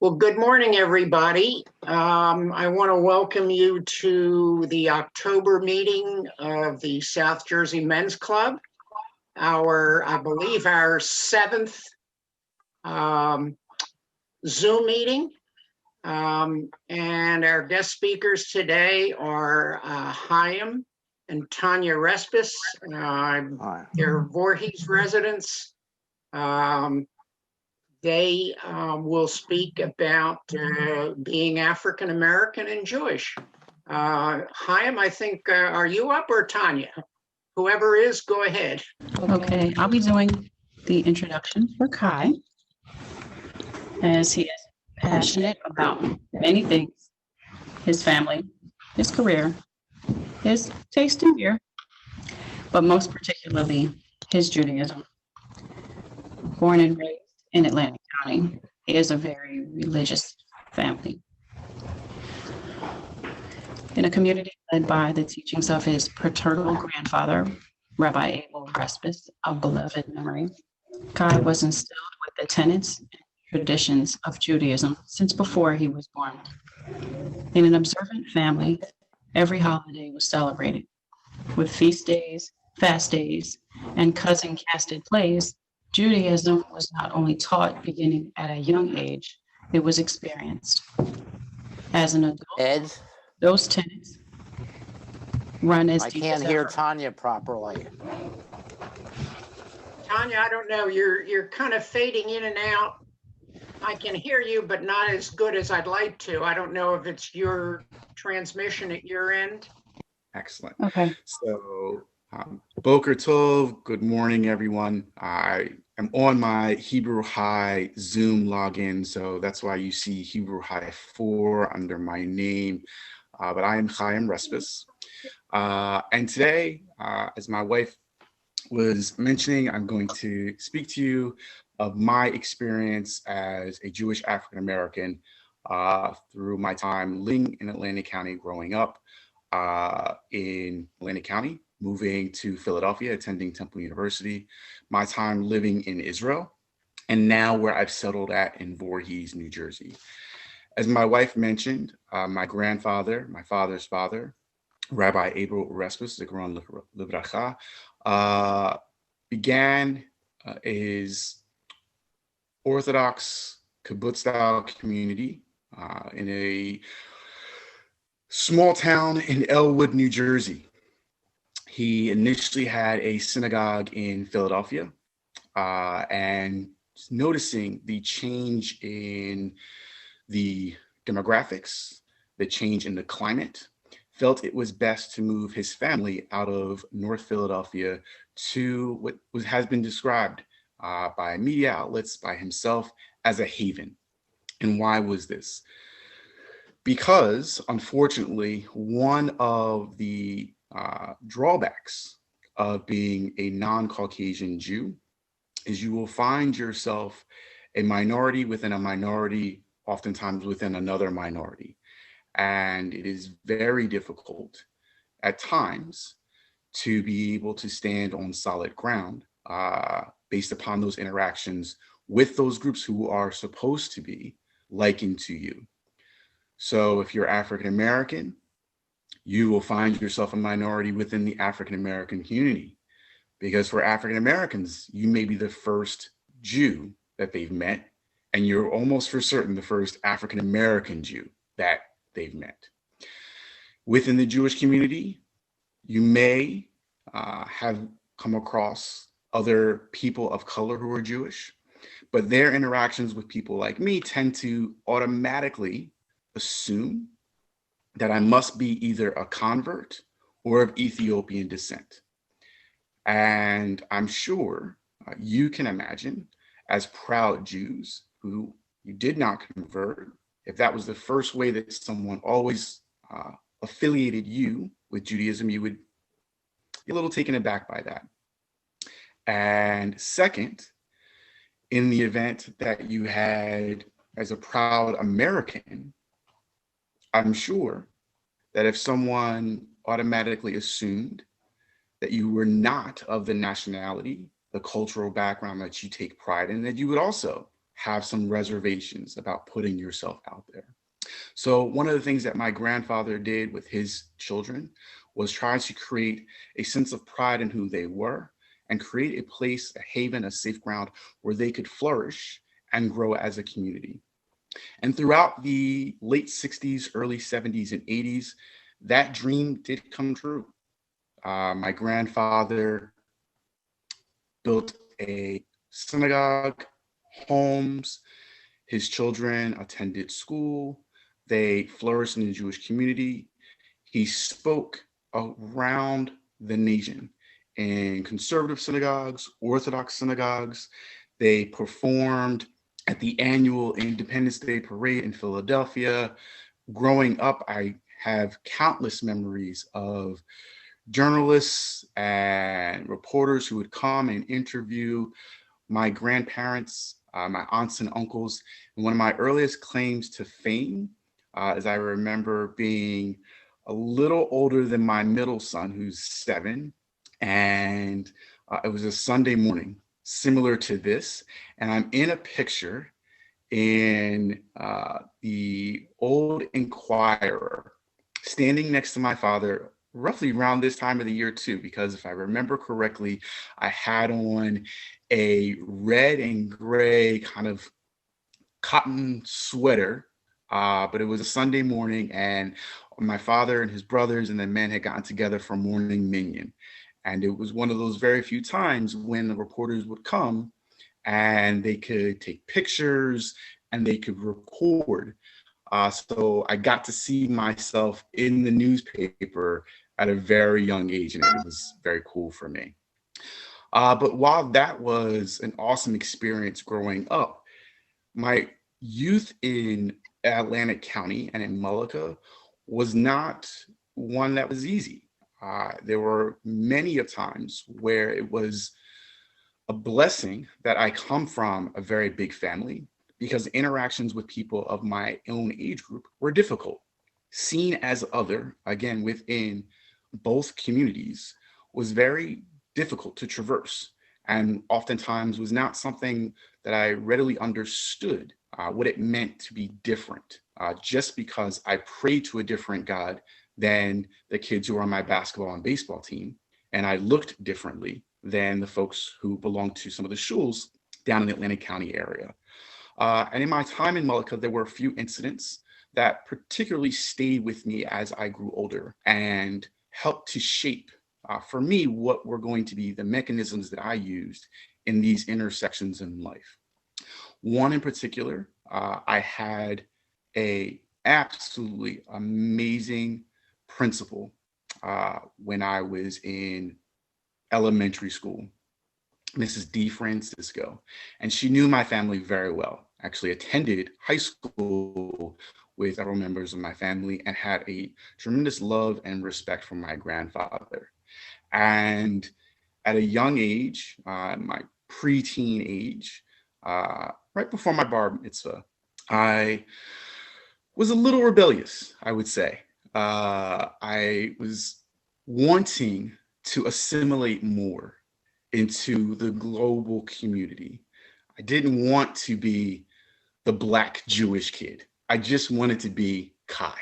Well, good morning, everybody. I want to welcome you to the October meeting of the South Jersey Men's Club, I believe our seventh Zoom meeting. And our guest speakers today are Chaim and Tanya Respes. They're Voorhees residents. They will speak about being African American and Jewish. Chaim, I think, are you up or Tanya? Whoever is, go ahead. Okay, I'll be doing the introduction for Kai, as he is passionate about many things: his family, his career, his taste in beer, but most particularly his Judaism. Born and raised in Atlantic County, he is a very religious family. In a community led by the teachings of his paternal grandfather, Rabbi Abel Respes, of beloved memory, Kai was instilled with the tenets and traditions of Judaism since before he was born. In an observant family, every holiday was celebrated. With feast days, fast days, and cousin-casted plays, Judaism was not only taught beginning at a young age, it was experienced. As an adult, those tenets run as deep as I can't hear Tanya properly. Tanya, I don't know, you're kind of fading in and out. I can hear you, but not as good as I'd like to. I don't know if it's your transmission at your end. Excellent. Okay. So, Boker Tov, good morning, everyone. I am on my Hebrew High Zoom login, so that's why you see Hebrew High 4 under my name. But I am Chaim Respes. And today, as my wife was mentioning, I'm going to speak to you of my experience as a Jewish African American through my time living in Atlantic County, growing up in Atlantic County, moving to Philadelphia, attending Temple University, my time living in Israel, and now where I've settled at in Voorhees, New Jersey. As my wife mentioned, my grandfather, my father's father, Rabbi Abel Respes, Zikron Livracha, began his Orthodox kibbutz-style community in a small town in Elwood, New Jersey. He initially had a synagogue in Philadelphia, and noticing the change in the demographics, the change in the climate, felt it was best to move his family out of North Philadelphia to what has been described by media outlets, by himself, as a haven. And why was this? Because, unfortunately, one of the drawbacks of being a non-Caucasian Jew is you will find yourself a minority within a minority, oftentimes within another minority. And it is very difficult at times to be able to stand on solid ground based upon those interactions with those groups who are supposed to be likened to you. So if you're African American, you will find yourself a minority within the African American community, because for African Americans, you may be the first Jew that they've met, and you're almost for certain the first African American Jew that they've met. Within the Jewish community, you may have come across other people of color who are Jewish, but their interactions with people like me tend to automatically assume that I must be either a convert or of Ethiopian descent. And I'm sure you can imagine, as proud Jews who you did not convert, if that was the first way that someone always affiliated you with Judaism, you would be a little taken aback by that. And second, in the event that you had, as a proud American, I'm sure that if someone automatically assumed that you were not of the nationality, the cultural background that you take pride in, that you would also have some reservations about putting yourself out there. So one of the things that my grandfather did with his children was try to create a sense of pride in who they were and create a place, a haven, a safe ground where they could flourish and grow as a community. And throughout the late 60s, early 70s, and 80s, that dream did come true. My grandfather built a synagogue, homes. His children attended school. They flourished in the Jewish community. He spoke around the nation in conservative synagogues, Orthodox synagogues. They performed at the annual Independence Day parade in Philadelphia. Growing up, I have countless memories of journalists and reporters who would come and interview my grandparents, my aunts and uncles. And one of my earliest claims to fame is I remember being a little older than my middle son, who's 7. And it was a Sunday morning, similar to this. And I'm in a picture in the Old Inquirer, standing next to my father, roughly around this time of the year too, because if I remember correctly, I had on a red and gray kind of cotton sweater, but it was a Sunday morning, and my father and his brothers and the men had gotten together for morning minyan. And it was one of those very few times when the reporters would come and they could take pictures and they could record. So I got to see myself in the newspaper at a very young age, and it was very cool for me. But while that was an awesome experience growing up, my youth in Atlantic County and in Mullica was not one that was easy. There were many of times where it was a blessing that I come from a very big family, because interactions with people of my own age group were difficult. Seen as other, again, within both communities, was very difficult to traverse, and oftentimes was not something that I readily understood what it meant to be different, just because I prayed to a different God than the kids who were on my basketball and baseball team, and I looked differently than the folks who belonged to some of the shuls down in the Atlantic County area. And in my time in Mullica, there were a few incidents that particularly stayed with me as I grew older and helped to shape, for me, what were going to be the mechanisms that I used in these intersections in life. One in particular, I had a absolutely amazing principal when I was in elementary school, Mrs. D. Francisco, and she knew my family very well. Actually attended high school with several members of my family and had a tremendous love and respect for my grandfather. And at a young age, my preteen age, right before my bar mitzvah, I was a little rebellious, I would say. I was wanting to assimilate more into the global community. I didn't want to be the Black Jewish kid. I just wanted to be Kai.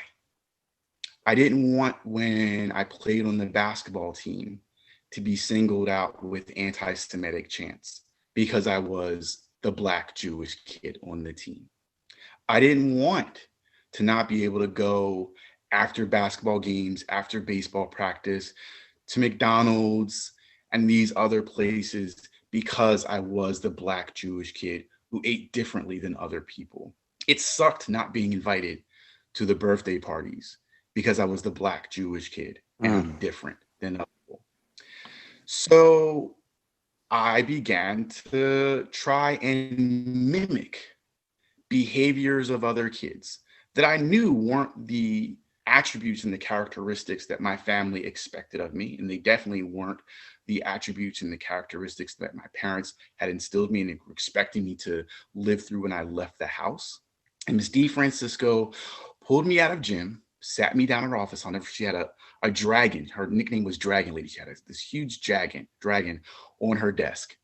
I didn't want, when I played on the basketball team, to be singled out with anti-Semitic chants because I was the Black Jewish kid on the team. I didn't want to not be able to go after basketball games, after baseball practice, to McDonald's and these other places because I was the Black Jewish kid who ate differently than other people. It sucked not being invited to the birthday parties because I was the Black Jewish kid and I'm different than other people. So I began to try and mimic behaviors of other kids that I knew weren't the attributes and the characteristics that my family expected of me. And they definitely weren't the attributes and the characteristics that my parents had instilled me and were expecting me to live through when I left the house. And Ms. D. Francisco pulled me out of gym, sat me down in her office. She had a dragon. Her nickname was Dragon Lady. She had this huge dragon on her desk.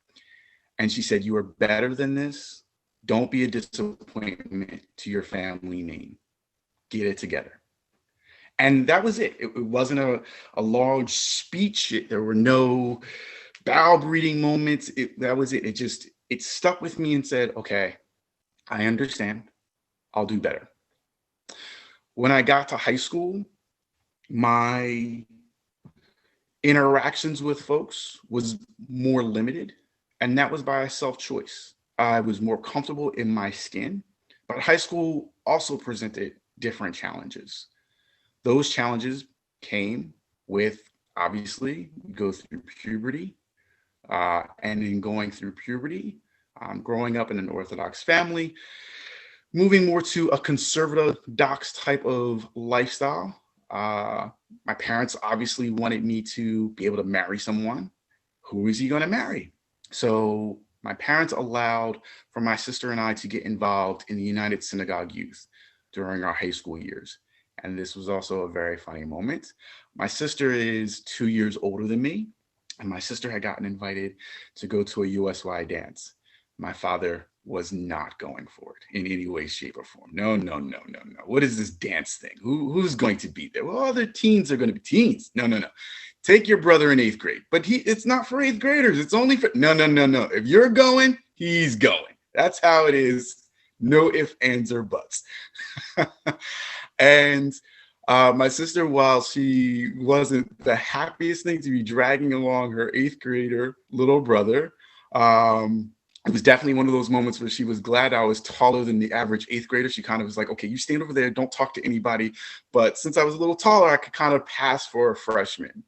And she said, "You are better than this. Don't be a disappointment to your family name. Get it together. And that was it. It wasn't a large speech. There were no bow breathing moments. That was it. It stuck with me and said, okay, I understand. I'll do better. When I got to high school, my interactions with folks was more limited, and that was by self-choice. I was more comfortable in my skin, but high school also presented different challenges. Those challenges came with, obviously, you go through puberty, and in going through puberty, growing up in an Orthodox family, moving more to a conservative dox type of lifestyle. My parents obviously wanted me to be able to marry someone. Who is he going to marry? So my parents allowed for my sister and I to get involved in the United Synagogue Youth during our high school years. And this was also a very funny moment. My sister is 2 years older than me, and my sister had gotten invited to go to a USY dance. My father was not going for it in any way, shape, or form. No. What is this dance thing? Who's going to be there? Well, other teens are going to be teens. No. Take your brother in 8th grade, but it's not for 8th graders. It's only for, no. If you're going, he's going. That's how it is. No ifs, ands, or buts. And my sister, while she wasn't the happiest thing to be dragging along her 8th grader little brother, it was definitely one of those moments where she was glad I was taller than the average 8th grader. She kind of was like, okay, you stand over there, don't talk to anybody. But since I was a little taller, I could kind of pass for a freshman.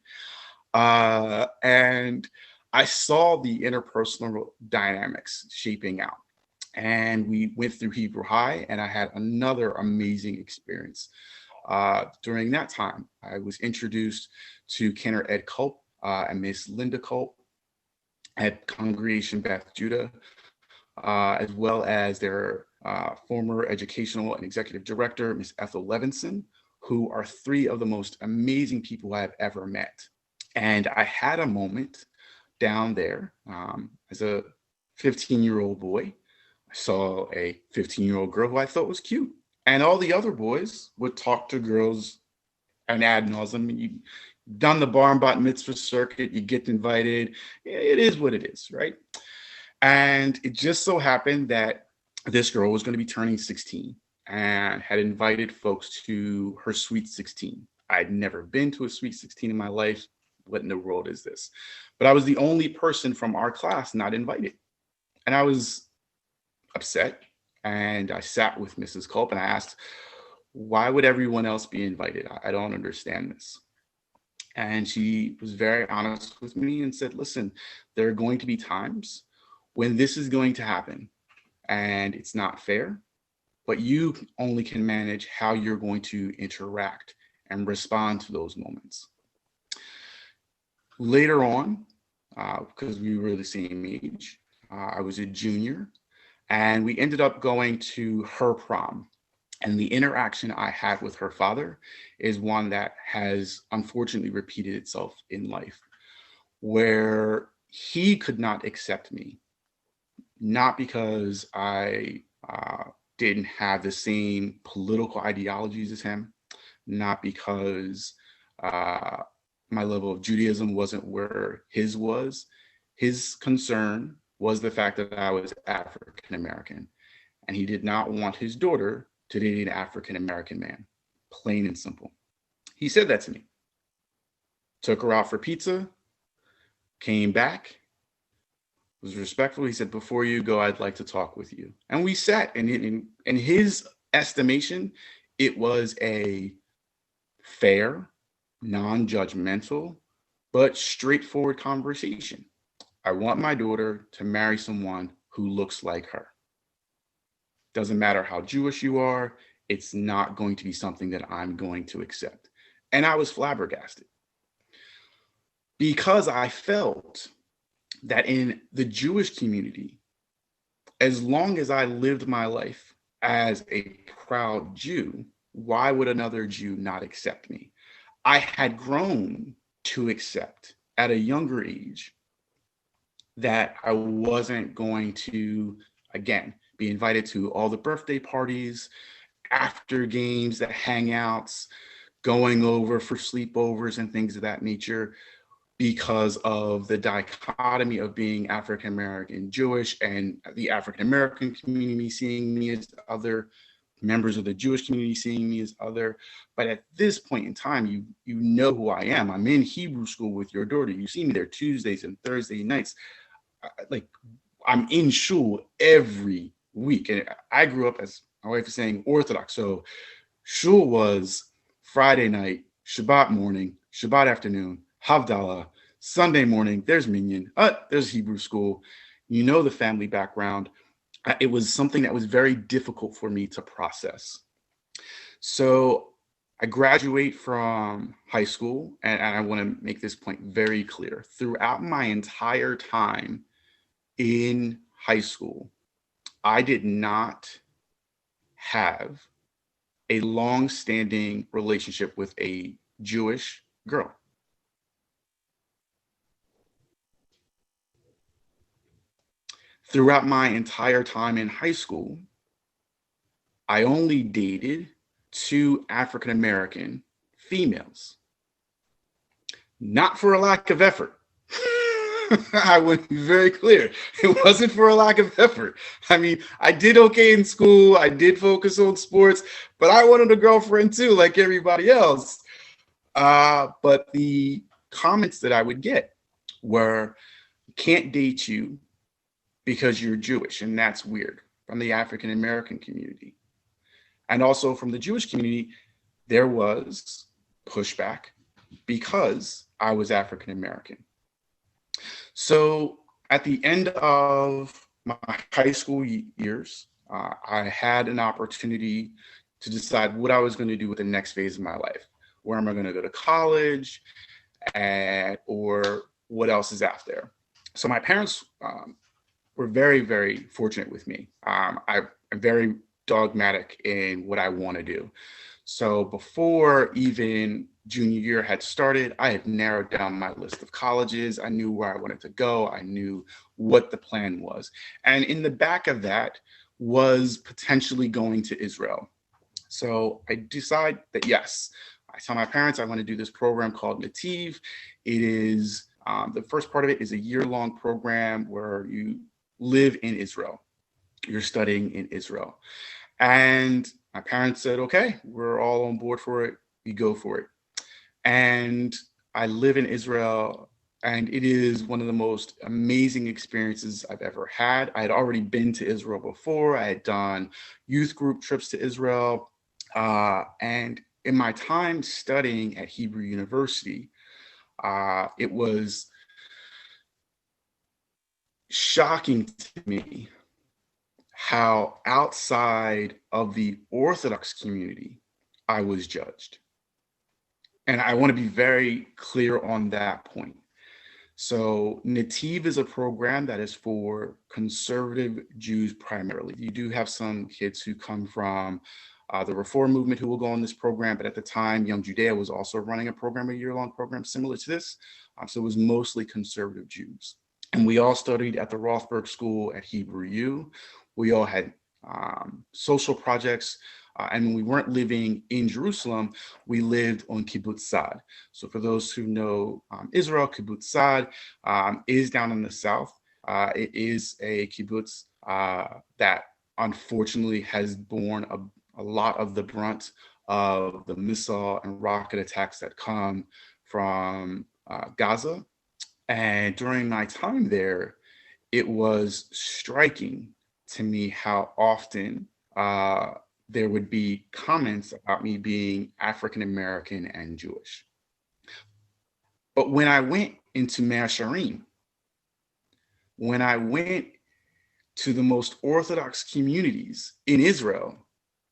And I saw the interpersonal dynamics shaping out. And we went through Hebrew High, and I had another amazing experience. During that time, I was introduced to Kenner Ed Culp and Miss Linda Culp at Congregation Beth Judah, as well as their former educational and executive director, Miss Ethel Levinson, who are 3 of the most amazing people I've ever met. And I had a moment down there as a 15-year-old boy. I saw a 15-year-old girl who I thought was cute. And all the other boys would talk to girls an ad nauseum. You've done the bar and bat mitzvah circuit, you get invited. It is what it is, right? And it just so happened that this girl was going to be turning 16 and had invited folks to her Sweet 16. I'd never been to a Sweet 16 in my life. What in the world is this? But I was the only person from our class not invited. And I was upset, and I sat with Mrs. Culp and I asked, why would everyone else be invited? I don't understand this. And she was very honest with me and said, listen, there are going to be times when this is going to happen and it's not fair, but you only can manage how you're going to interact and respond to those moments. Later on, because we were the same age, I was a junior, and we ended up going to her prom. And the interaction I had with her father is one that has unfortunately repeated itself in life, where he could not accept me, not because I didn't have the same political ideologies as him, not because my level of Judaism wasn't where his was. His concern was the fact that I was African American, and he did not want his daughter to date an African American man, plain and simple. He said that to me. Took her out for pizza, came back, was respectful. He said, before you go, I'd like to talk with you. And we sat, and in his estimation, it was a fair, non-judgmental, but straightforward conversation. I want my daughter to marry someone who looks like her. Doesn't matter how Jewish you are, it's not going to be something that I'm going to accept. And I was flabbergasted because I felt that in the Jewish community, as long as I lived my life as a proud Jew, why would another Jew not accept me? I had grown to accept at a younger age that I wasn't going to, again, be invited to all the birthday parties, after games, the hangouts, going over for sleepovers and things of that nature, because of the dichotomy of being African American Jewish and the African American community seeing me as other, members of the Jewish community seeing me as other. But at this point in time, you know who I am. I'm in Hebrew school with your daughter. You see me there Tuesdays and Thursday nights. Like, I'm in shul every week. And I grew up, as my wife is saying, Orthodox. So shul was Friday night, Shabbat morning, Shabbat afternoon, Havdalah, Sunday morning, there's Minyan, there's Hebrew school. You know the family background. It was something that was very difficult for me to process. So I graduate from high school, and I want to make this point very clear. Throughout my entire time in high school, I did not have a long-standing relationship with a Jewish girl. Throughout my entire time in high school, I only dated 2 African American females. Not for a lack of effort. I would be very clear. It wasn't for a lack of effort. I mean, I did okay in school. I did focus on sports, but I wanted a girlfriend too, like everybody else. But the comments that I would get were, can't date you because you're Jewish, and that's weird, from the African American community. And also from the Jewish community, there was pushback because I was African American. So at the end of my high school years, I had an opportunity to decide what I was going to do with the next phase of my life. Where am I going to go to college, or what else is out there? So my parents were very, very fortunate with me. I'm very dogmatic in what I want to do. So before even junior year had started, I had narrowed down my list of colleges. I knew where I wanted to go. I knew what the plan was. And in the back of that was potentially going to Israel. So I decide that, yes, I tell my parents I want to do this program called Nativ. It is, the first part of it is a year-long program where you live in Israel. You're studying in Israel. And my parents said, okay, we're all on board for it. We go for it. And I live in Israel, and it is one of the most amazing experiences I've ever had. I had already been to Israel before. I had done youth group trips to Israel. And in my time studying at Hebrew University, it was shocking to me how outside of the Orthodox community I was judged. And I want to be very clear on that point. So Nativ is a program that is for conservative Jews primarily. You do have some kids who come from the Reform movement who will go on this program, but at the time, Young Judea was also running a program, a year-long program similar to this. So it was mostly conservative Jews. And we all studied at the Rothberg School at Hebrew U. We all had social projects. And when we weren't living in Jerusalem, we lived on Kibbutz Sad. So for those who know Israel, Kibbutz Sad is down in the south. It is a kibbutz that unfortunately has borne a lot of the brunt of the missile and rocket attacks that come from Gaza. And during my time there, it was striking to me how often there would be comments about me being African American and Jewish. But when I went into Mea Shearim, when I went to the most Orthodox communities in Israel,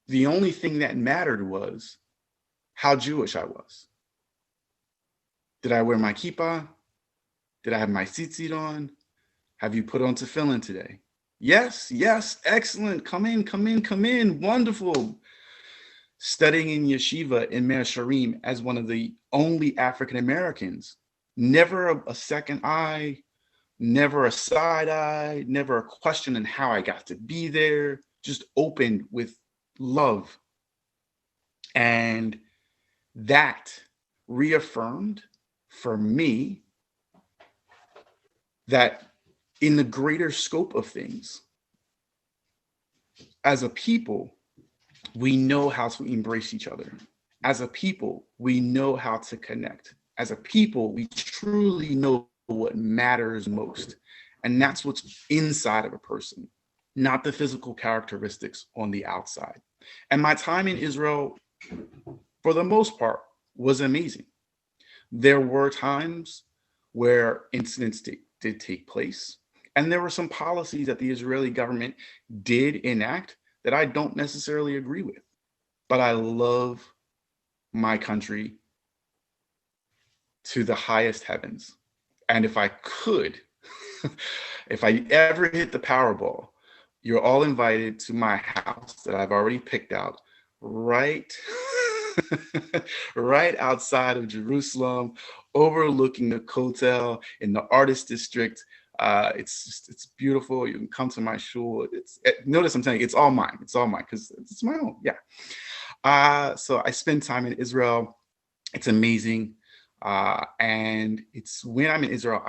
the only thing that mattered was how Jewish I was. Did I wear my kippah? Did I have my tzitzit on? Have you put on tefillin today? Yes, yes, excellent. Come in, wonderful. Studying in yeshiva in Mea Shearim as one of the only African Americans, never a second eye, Never a side eye, never a question on how I got to be there, just open with love. And that reaffirmed for me that in the greater scope of things, as a people, we know how to embrace each other. As a people, we know how to connect. As a people, we truly know what matters most. And that's what's inside of a person, not the physical characteristics on the outside. And my time in Israel, for the most part, was amazing. There were times where incidents did take place. And there were some policies that the Israeli government did enact that I don't necessarily agree with. But I love my country to the highest heavens. And if I could, if I ever hit the Powerball, you're all invited to my house that I've already picked out right, right outside of Jerusalem, overlooking the Kotel in the artist district. It's beautiful. You can come to my shul. Notice I'm telling you, it's all mine. It's all mine because it's my own. Yeah. So I spend time in Israel. It's amazing. And it's when I'm in Israel,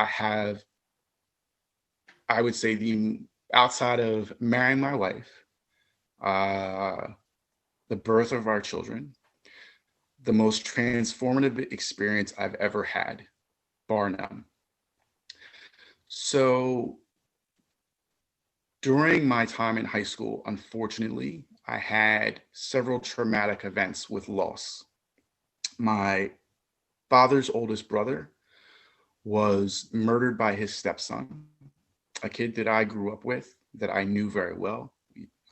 I would say outside of marrying my wife, the birth of our children, the most transformative experience I've ever had, bar none. So during my time in high school, unfortunately, I had several traumatic events with loss. My father's oldest brother was murdered by his stepson, a kid that I grew up with, that I knew very well.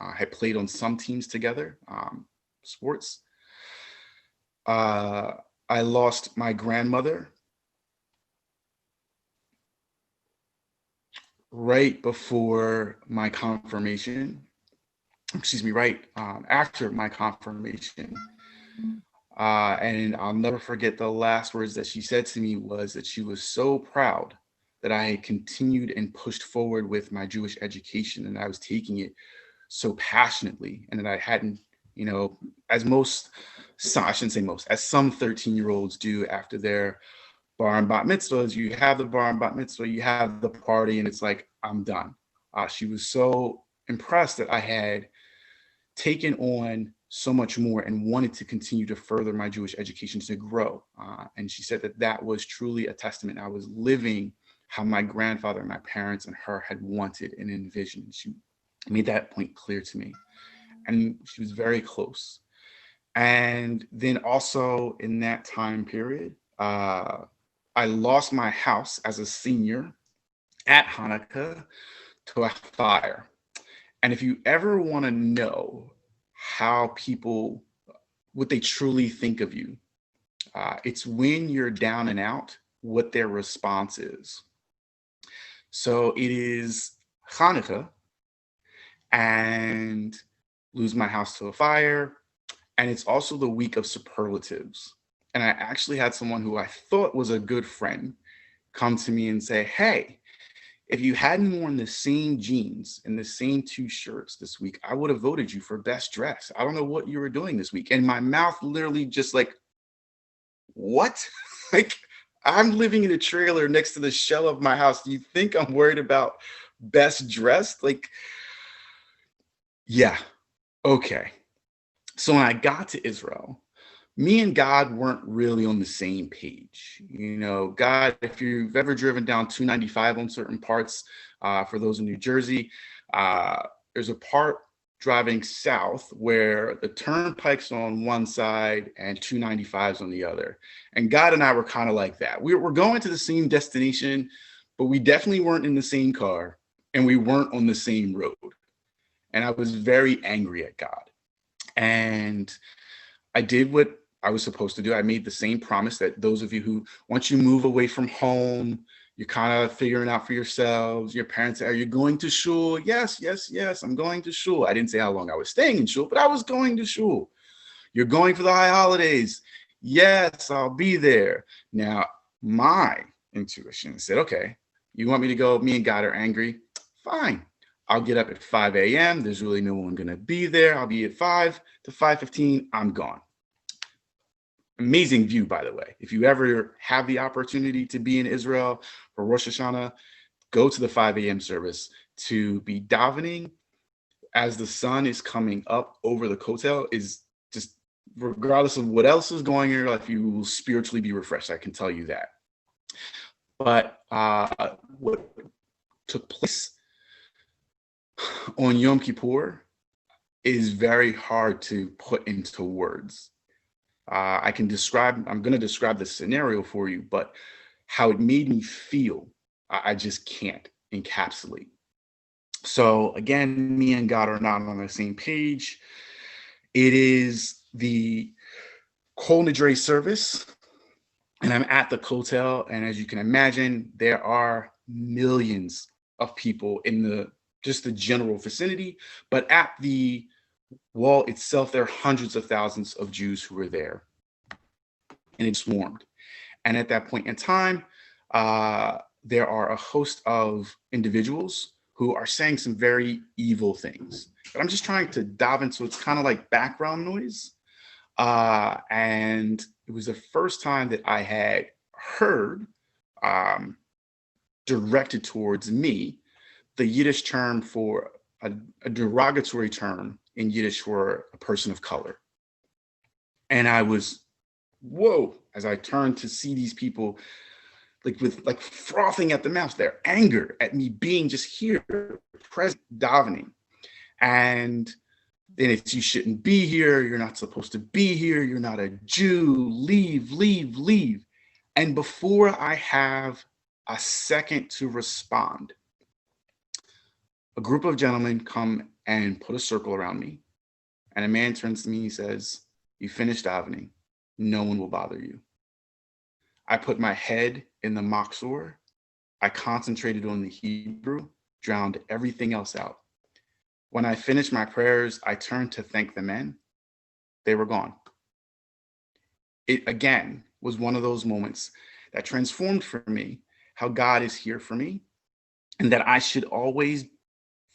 I had played on some teams together, sports. I lost my grandmother right before my confirmation, right after my confirmation. And I'll never forget the last words that she said to me was that she was so proud that I had continued and pushed forward with my Jewish education, and I was taking it so passionately, and that I hadn't, as I shouldn't say most, as some 13-year-olds do after their bar and bat mitzvahs, you have the bar and bat mitzvah, you have the party, and it's like, I'm done. She was so impressed that I had taken on so much more and wanted to continue to further my Jewish education to grow. And she said that was truly a testament. I was living how my grandfather and my parents and her had wanted and envisioned. She made that point clear to me. And she was very close. And then also in that time period, I lost my house as a senior at Hanukkah to a fire. And if you ever want to know how people, what they truly think of you, it's when you're down and out, what their response is. So it is Hanukkah and lose my house to a fire. And it's also the week of superlatives. And I actually had someone who I thought was a good friend come to me and say, hey, if you hadn't worn the same jeans and the same 2 shirts this week, I would have voted you for best dress. I don't know what you were doing this week. And my mouth literally just like, what? Like, I'm living in a trailer next to the shell of my house. Do you think I'm worried about best dressed? Like, yeah, okay. So when I got to Israel, me and God weren't really on the same page. God, if you've ever driven down 295 on certain parts, for those in New Jersey, there's a part driving south where the turnpike's on one side and 295's on the other. And God and I were kind of like that. We're going to the same destination, but we definitely weren't in the same car and we weren't on the same road. And I was very angry at God. And I did what I was supposed to do. I made the same promise that those of you who, once you move away from home, you're kind of figuring out for yourselves, your parents, are you going to shul? Yes, I'm going to shul. I didn't say how long I was staying in shul, but I was going to shul. You're going for the high holidays. Yes, I'll be there. Now, my intuition said, okay, You want me to go, me and God are angry? Fine. I'll get up at 5 a.m. There's really no one going to be there. I'll be at 5 to 5:15. I'm gone. Amazing view, by the way. If you ever have the opportunity to be in Israel for Rosh Hashanah, go to the 5 a.m. service to be davening as the sun is coming up over the kotel is just, regardless of what else is going on in your life, you will spiritually be refreshed. I can tell you that. But what took place on Yom Kippur is very hard to put into words. I'm going to describe the scenario for you, but how it made me feel, I just can't encapsulate. So again, me and God are not on the same page. It is the Kol Nidre service, and I'm at the Kotel, and as you can imagine, there are millions of people in just the general vicinity, but at the wall itself, there are hundreds of thousands of Jews who were there, and it swarmed. And at that point in time, there are a host of individuals who are saying some very evil things. But I'm just trying to dive into, it's kind of like background noise. And it was the first time that I had heard directed towards me the Yiddish term for a derogatory term in Yiddish for a person of color. And I was, whoa, as I turned to see these people like frothing at the mouth, their anger at me being just here, present, davening. And then it's, you shouldn't be here, you're not supposed to be here, you're not a Jew, leave, leave, leave. And before I have a second to respond, a group of gentlemen come and put a circle around me. And a man turns to me, he says, "You finished davening, no one will bother you." I put my head in the Machzor. I concentrated on the Hebrew, drowned everything else out. When I finished my prayers, I turned to thank the men. They were gone. It again was one of those moments that transformed for me how God is here for me, and that I should always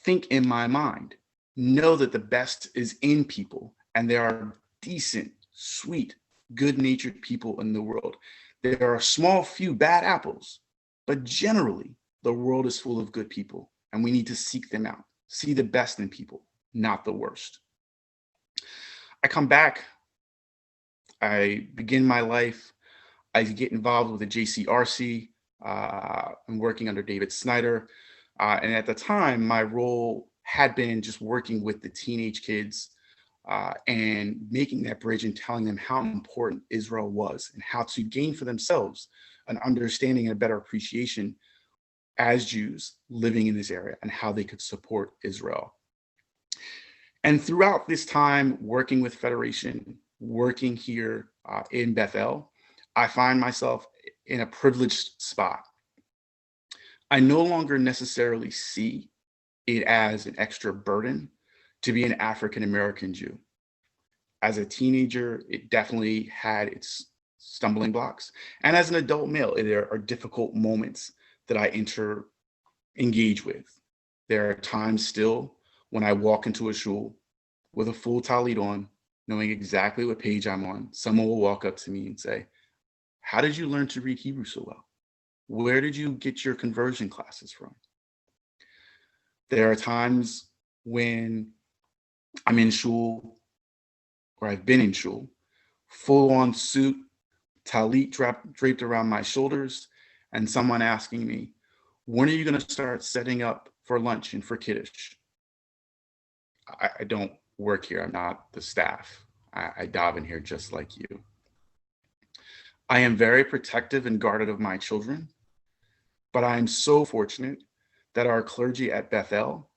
think in my mind, know that the best is in people, and there are decent, sweet, good-natured people in the world. There are a small few bad apples, but generally the world is full of good people, and we need to seek them out, see the best in people, not the worst. I come back, I begin my life, I get involved with the JCRC. I'm working under David Snyder. And at the time, my role had been just working with the teenage kids and making that bridge and telling them how important Israel was and how to gain for themselves an understanding and a better appreciation as Jews living in this area and how they could support Israel. And throughout this time, working with Federation, working here in Bethel, I find myself in a privileged spot. I no longer necessarily see it as an extra burden to be an African-American Jew. As a teenager, it definitely had its stumbling blocks. And as an adult male, there are difficult moments that I engage with. There are times still when I walk into a shul with a full tallit on, knowing exactly what page I'm on, someone will walk up to me and say, "How did you learn to read Hebrew so well? Where did you get your conversion classes from?" There are times when I'm in shul, or I've been in shul, full on suit, tallit draped around my shoulders, and someone asking me, "When are you going to start setting up for lunch and for Kiddush?" I don't work here. I'm not the staff. I daven here just like you. I am very protective and guarded of my children, but I am so fortunate that our clergy at Bethel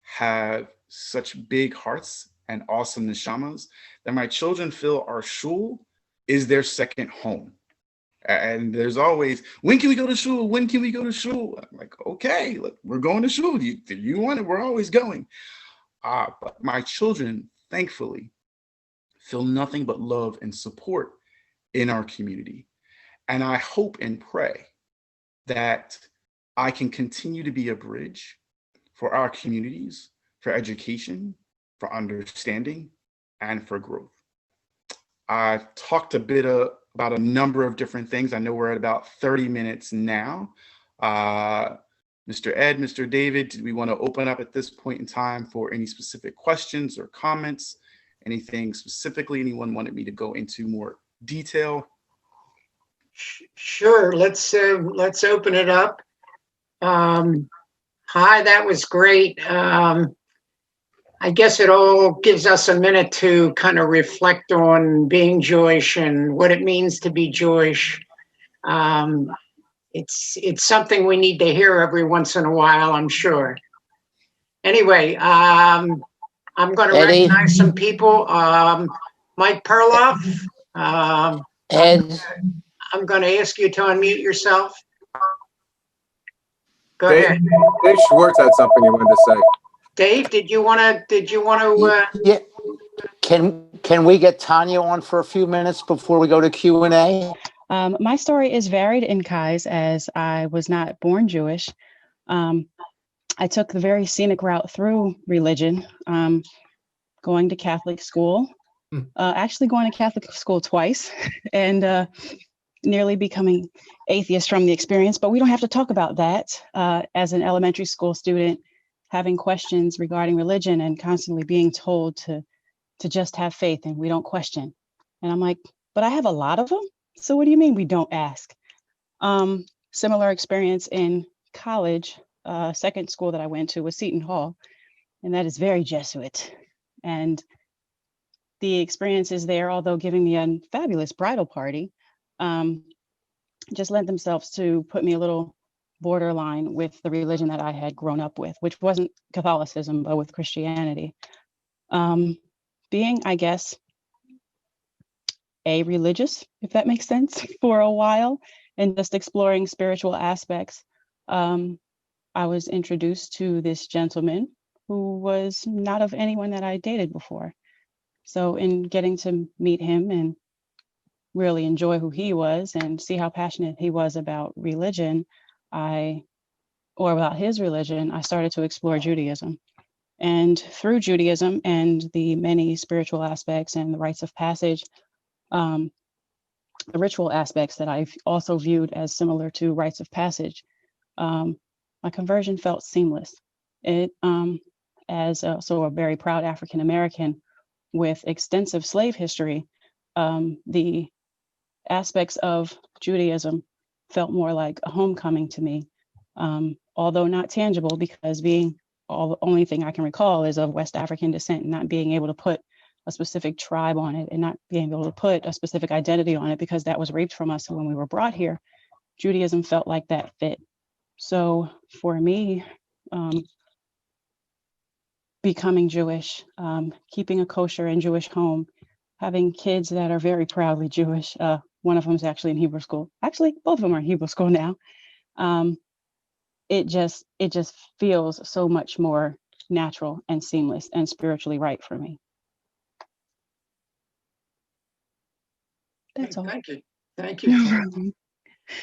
have such big hearts and awesome neshamas that my children feel our shul is their second home. And there's always, "When can we go to shul? When can we go to shul?" I'm like, "Okay, look, we're going to shul. You want it? We're always going." But my children, thankfully, feel nothing but love and support in our community. And I hope and pray that I can continue to be a bridge for our communities, for education, for understanding, and for growth. I've talked a bit about a number of different things. I know we're at about 30 minutes now. Mr. Ed, Mr. David, did we want to open up at this point in time for any specific questions or comments? Anything specifically anyone wanted me to go into more detail? Sure, let's open it up. Hi, that was great. I guess it all gives us a minute to kind of reflect on being Jewish and what it means to be Jewish. It's something we need to hear every once in a while, I'm sure. Anyway, I'm going to Eddie? recognize some people. Mike Perloff, Ed, I'm going to ask you to unmute yourself. Go Dave, ahead. Dave Schwartz had something he wanted to say. Dave, did you want to? yeah, can we get Tanya on for a few minutes before we go to Q&A? My story is varied in Kai's, as I was not born Jewish. I took the very scenic route through religion, going to Catholic school, actually going to Catholic school twice, and nearly becoming atheist from the experience. But we don't have to talk about that. As an elementary school student, having questions regarding religion and constantly being told to just have faith and we don't question. And I'm like, but I have a lot of them. So what do you mean we don't ask? Similar experience in college. Second school that I went to was Seton Hall, and that is very Jesuit. And the experiences there, although giving me a fabulous bridal party, just lent themselves to put me a little borderline with the religion that I had grown up with, which wasn't Catholicism, but with Christianity. Being, I guess, a religious, if that makes sense, for a while, and just exploring spiritual aspects, I was introduced to this gentleman who was not of anyone that I dated before. So in getting to meet him and really enjoy who he was and see how passionate he was about religion, or about his religion, I started to explore Judaism. And through Judaism and the many spiritual aspects and the rites of passage, the ritual aspects that I've also viewed as similar to rites of passage, my conversion felt seamless. It, as also a very proud African American with extensive slave history, the aspects of Judaism felt more like a homecoming to me, although not tangible, because being the only thing I can recall is of West African descent, and not being able to put a specific tribe on it and not being able to put a specific identity on it because that was raped from us when we were brought here. Judaism felt like that fit. So for me, becoming Jewish, keeping a kosher and Jewish home, having kids that are very proudly Jewish. One of them is actually in Hebrew school. Actually, both of them are in Hebrew school now. It just feels so much more natural and seamless and spiritually right for me. That's all. Thank you. Thank you.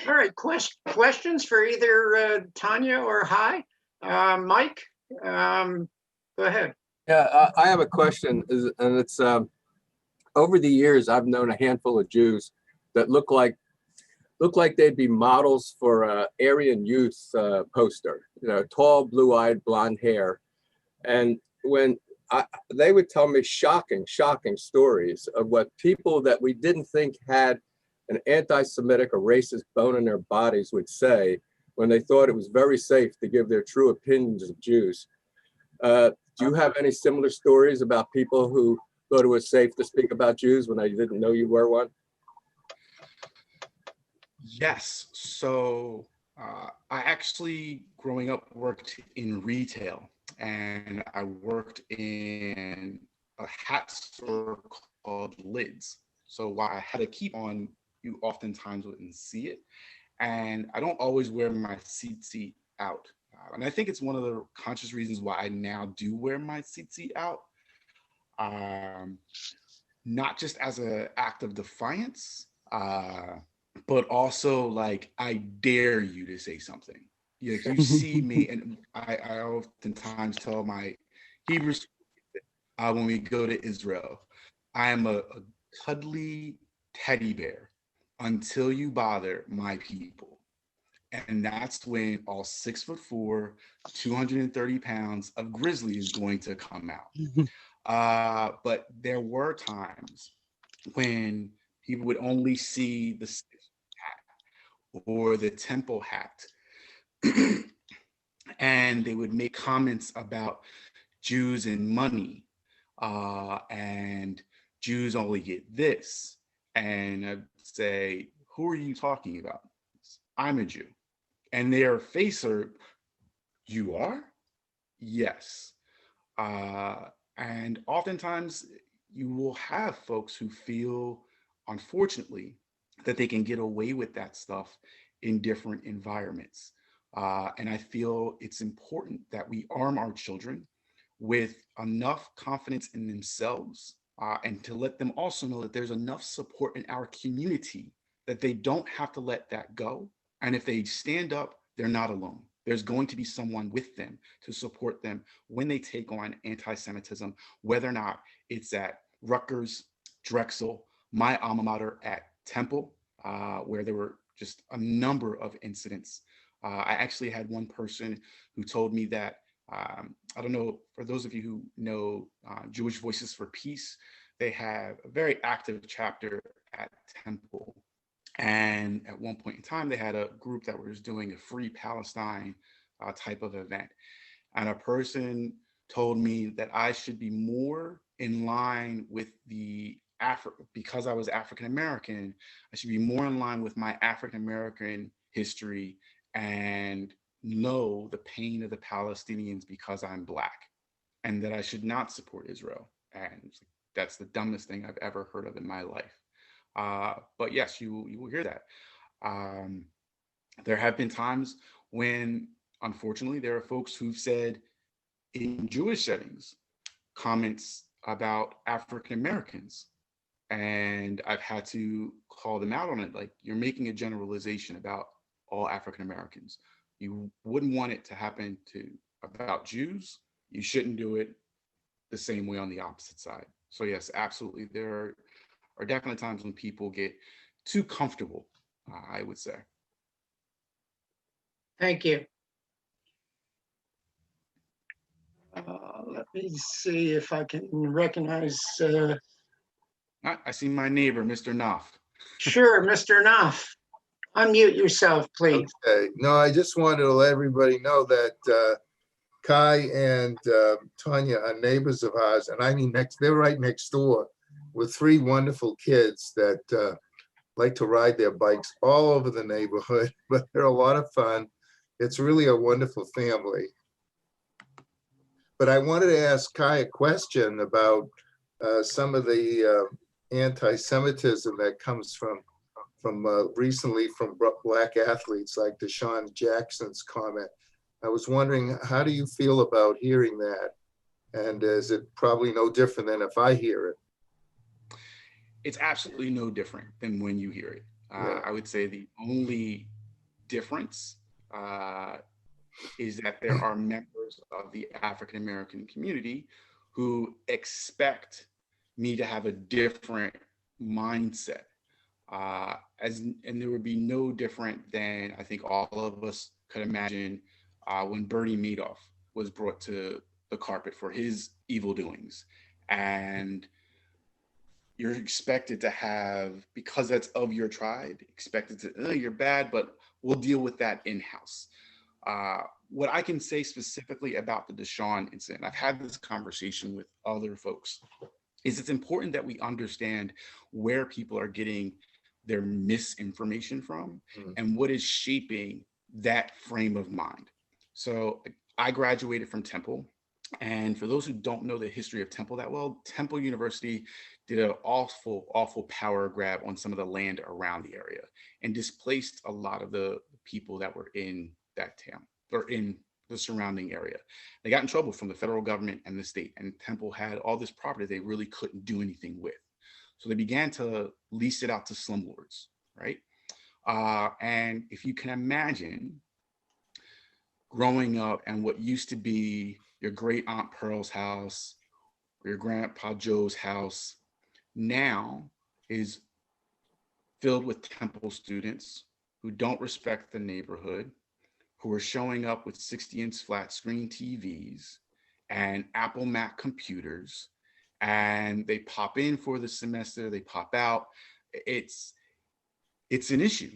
All right, questions for either Tanya or Hai? Mike, go ahead. Yeah, I have a question, and it's over the years I've known a handful of Jews that look like they'd be models for a Aryan Youth poster. You know, tall, blue-eyed, blonde hair, and when they would tell me shocking stories of what people that we didn't think had an anti-Semitic or racist bone in their bodies would say when they thought it was very safe to give their true opinions of Jews. Do you have any similar stories about people who thought it was safe to speak about Jews when they didn't know you were one? Yes. So I actually, growing up, worked in retail, and I worked in a hat store called Lids. So while I had a keep on, you oftentimes wouldn't see it. And I don't always wear my seat out. And I think it's one of the conscious reasons why I now do wear my seat out. Not just as an act of defiance, but also like, I dare you to say something. Yeah, you see me, and I oftentimes tell my Hebrew when we go to Israel, I am a cuddly teddy bear until you bother my people. And that's when all 6'4", 230 pounds of grizzly is going to come out. But there were times when people would only see the hat or the temple hat, and they would make comments about Jews and money, and Jews only get this. And I'd say, who are you talking about? I'm a Jew. And their face are, you are? Yes. And oftentimes you will have folks who feel, unfortunately, that they can get away with that stuff in different environments. And I feel it's important that we arm our children with enough confidence in themselves, and to let them also know that there's enough support in our community that they don't have to let that go. And if they stand up, they're not alone. There's going to be someone with them to support them when they take on anti-Semitism, whether or not it's at Rutgers, Drexel, my alma mater at Temple, where there were just a number of incidents. I actually had one person who told me that, I don't know, for those of you who know Jewish Voices for Peace, they have a very active chapter at Temple. And at one point in time, they had a group that was doing a Free Palestine type of event. And a person told me that I should be more in line with because I was African American, I should be more in line with my African American history and know the pain of the Palestinians because I'm Black, and that I should not support Israel. And that's the dumbest thing I've ever heard of in my life. But yes, you will hear that. There have been times when, unfortunately, there are folks who've said in Jewish settings comments about African Americans, and I've had to call them out on it. Like, you're making a generalization about all African Americans. You wouldn't want it to happen about Jews. You shouldn't do it the same way on the opposite side. So yes, absolutely, there are definitely times when people get too comfortable, I would say. Thank you. Let me see if I can recognize. I see my neighbor, Mr. Knopf. Sure, Mr. Knopf. Unmute yourself, please. Okay. No, I just wanted to let everybody know that Kai and Tanya are neighbors of ours, and I mean they're right next door with three wonderful kids that like to ride their bikes all over the neighborhood, but they're a lot of fun. It's really a wonderful family. But I wanted to ask Kai a question about some of the anti-Semitism that comes from recently from Black athletes, like Deshaun Jackson's comment. I was wondering, how do you feel about hearing that? And is it probably no different than if I hear it? It's absolutely no different than when you hear it. Yeah. I would say the only difference is that there are members of the African American community who expect me to have a different mindset. And there would be no different than I think all of us could imagine when Bernie Madoff was brought to the carpet for his evil doings. And you're expected to have, because that's of your tribe, expected to, oh, you're bad, but we'll deal with that in-house. What I can say specifically about the Deshaun incident, I've had this conversation with other folks, is it's important that we understand where people are getting their misinformation from and what is shaping that frame of mind. So I graduated from Temple. And for those who don't know the history of Temple that well, Temple University did an awful, awful power grab on some of the land around the area and displaced a lot of the people that were in that town or in the surrounding area. They got in trouble from the federal government and the state, and Temple had all this property they really couldn't do anything with. So they began to lease it out to slumlords, right? And if you can imagine, growing up and what used to be your great Aunt Pearl's house or your Grandpa Joe's house now is filled with Temple students who don't respect the neighborhood, who are showing up with 60-inch flat screen TVs and Apple Mac computers, and they pop in for the semester, they pop out. It's an issue.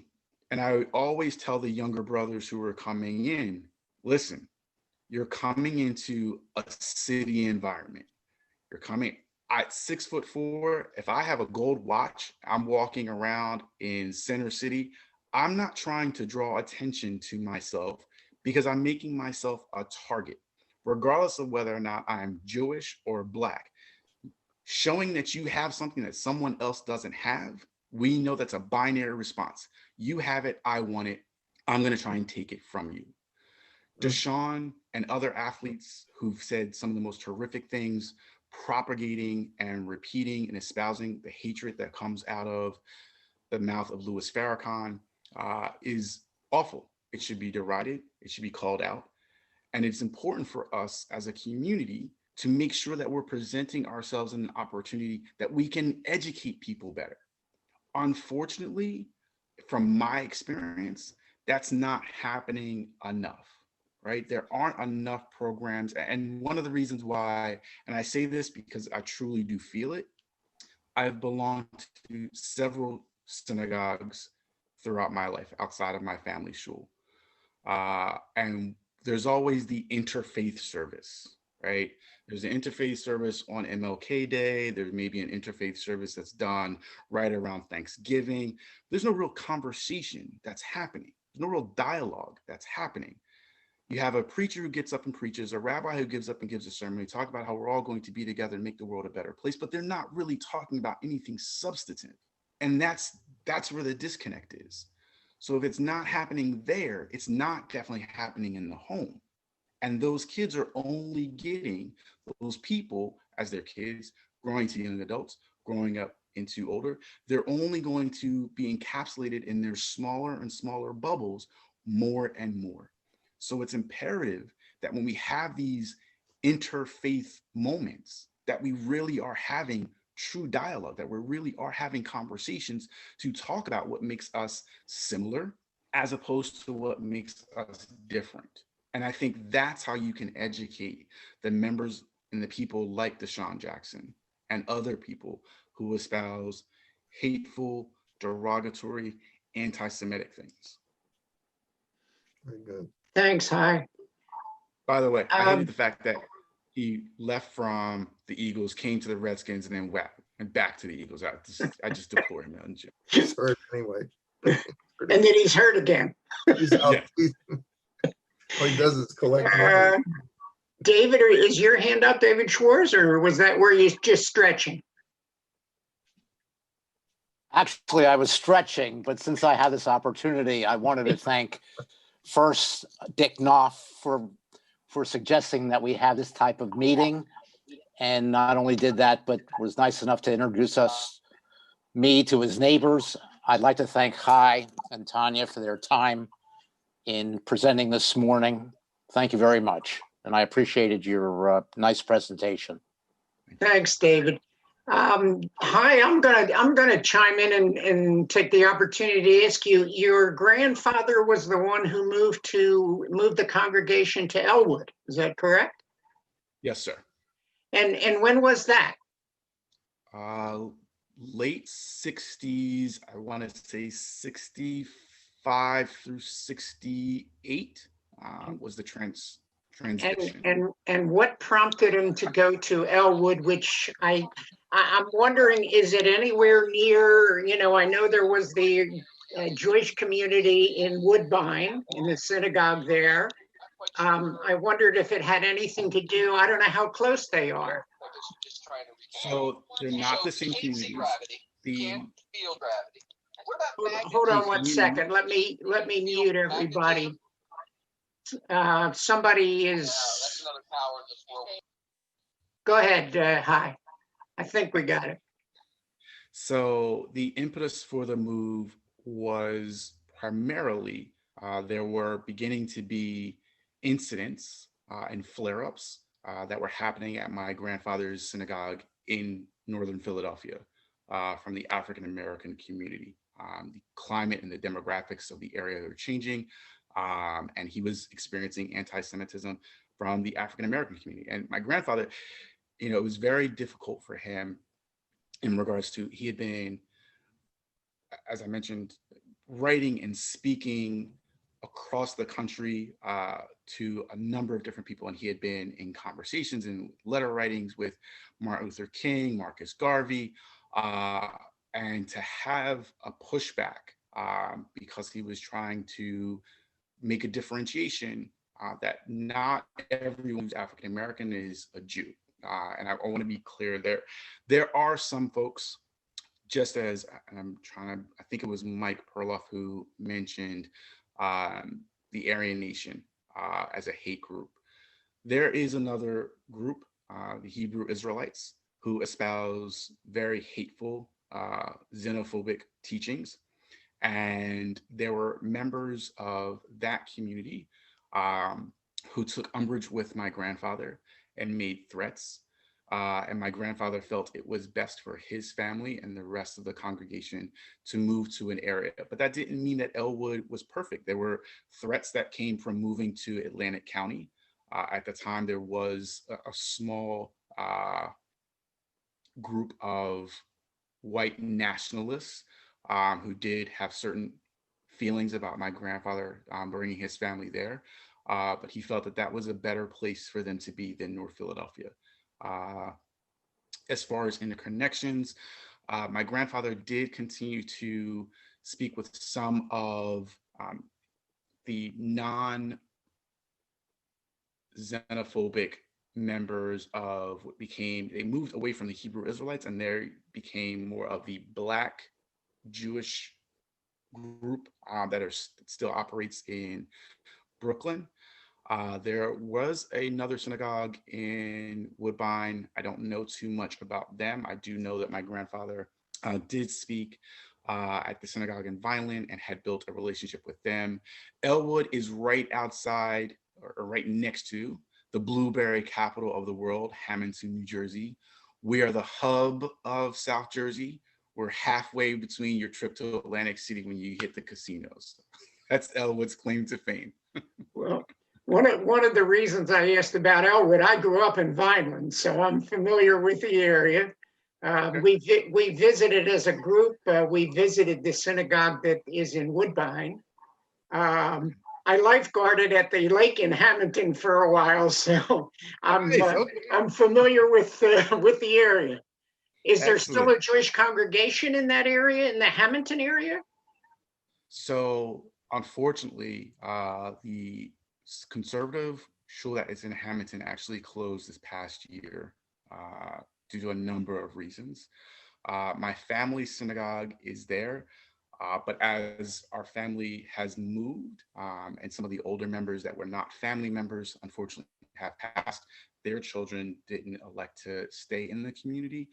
And I always tell the younger brothers who are coming in, listen, you're coming into a city environment. You're coming at 6'4". If I have a gold watch, I'm walking around in Center City. I'm not trying to draw attention to myself because I'm making myself a target, regardless of whether or not I'm Jewish or Black. Showing that you have something that someone else doesn't have, we know that's a binary response. You have it, I want it, I'm going to try and take it from you. Deshaun and other athletes who've said some of the most horrific things, propagating and repeating and espousing the hatred that comes out of the mouth of Louis Farrakhan is awful. It should be derided. It should be called out. And it's important for us as a community to make sure that we're presenting ourselves in an opportunity that we can educate people better. Unfortunately, from my experience, that's not happening enough, right? There aren't enough programs. And one of the reasons why, and I say this because I truly do feel it, I've belonged to several synagogues throughout my life outside of my family shul. And there's always the interfaith service, right? There's an interfaith service on MLK Day. There may be an interfaith service that's done right around Thanksgiving. There's no real conversation that's happening. There's no real dialogue that's happening. You have a preacher who gets up and preaches, a rabbi who gives up and gives a sermon. They talk about how we're all going to be together and make the world a better place, but they're not really talking about anything substantive. And that's where the disconnect is. So if it's not happening there, it's not definitely happening in the home. And those kids are only getting those people as their kids, growing to young adults, growing up into older. They're only going to be encapsulated in their smaller and smaller bubbles more and more. So it's imperative that when we have these interfaith moments, that we really are having true dialogue, that we really are having conversations to talk about what makes us similar as opposed to what makes us different. And I think that's how you can educate the members and the people like Deshaun Jackson and other people who espouse hateful, derogatory, anti-Semitic things. Very good. Thanks, Hi. By the way, I Um, hated the fact that he left from the Eagles, came to the Redskins, and then went back to the Eagles. I just deplore him. He's hurt anyway. And then he's hurt again. He's out. Yeah. All he does is collect money. Uh, David, is your hand up, David Schwartz, or was that where you just stretching? Actually, I was stretching, but since I had this opportunity, I wanted to thank first Dick Knopf for suggesting that we have this type of meeting. And not only did that, but was nice enough to introduce me to his neighbors. I'd like to thank Chai and Tanya for their time in presenting this morning. Thank you very much. And I appreciated your nice presentation. Thanks, David. Hi, I'm gonna chime in and take the opportunity to ask you. Your grandfather was the one who moved the congregation to Elwood. Is that correct? Yes, sir. And when was that? Late 60s, I want to say 65 through 68 was the transition. And what prompted him to go to Elwood, which I'm wondering, is it anywhere near, I know there was the Jewish community in Woodbine, in the synagogue there. I wondered if it had anything to do, I don't know how close they are. So they're not the same communities. Hold on one second. Let me mute everybody. Somebody is. Go ahead. Hi. I think we got it. So the impetus for the move was primarily there were beginning to be incidents and flare-ups that were happening at my grandfather's synagogue in Northern Philadelphia from the African American community. The climate and the demographics of the area are changing, and he was experiencing anti-Semitism from the African American community. And my grandfather, it was very difficult for him in regards to, he had been, as I mentioned, writing and speaking across the country to a number of different people. And he had been in conversations and letter writings with Martin Luther King, Marcus Garvey, and to have a pushback because he was trying to make a differentiation that not everyone who's African American is a Jew. And I want to be clear, there are some folks, just as, and I think it was Mike Perloff who mentioned the Aryan Nation as a hate group. There is another group, the Hebrew Israelites, who espouse very hateful, xenophobic teachings. And there were members of that community who took umbrage with my grandfather and made threats. And my grandfather felt it was best for his family and the rest of the congregation to move to an area. But that didn't mean that Elwood was perfect. There were threats that came from moving to Atlantic County. At the time, there was a small group of white nationalists who did have certain feelings about my grandfather bringing his family there. But he felt that that was a better place for them to be than North Philadelphia. As far as interconnections, my grandfather did continue to speak with some of the non-xenophobic members of what became, they moved away from the Hebrew Israelites and they became more of the Black Jewish group that still operates in Brooklyn. There was another synagogue in Woodbine. I don't know too much about them. I do know that my grandfather did speak at the synagogue in Vineland and had built a relationship with them. Elwood is right outside or right next to the blueberry capital of the world, Hamilton, New Jersey. We are the hub of South Jersey. We're halfway between your trip to Atlantic City when you hit the casinos. That's Elwood's claim to fame. Well, one of the reasons I asked about Elwood, I grew up in Vineland, so I'm familiar with the area. We visited as a group. We visited the synagogue that is in Woodbine. I lifeguarded at the lake in Hamilton for a while, so I'm familiar with the area. Is there still a Jewish congregation in that area, in the Hamilton area? So unfortunately, the conservative shul that is in Hamilton actually closed this past year due to a number of reasons. My family's synagogue is there, but as our family has moved and some of the older members that were not family members, unfortunately, have passed, their children didn't elect to stay in the community.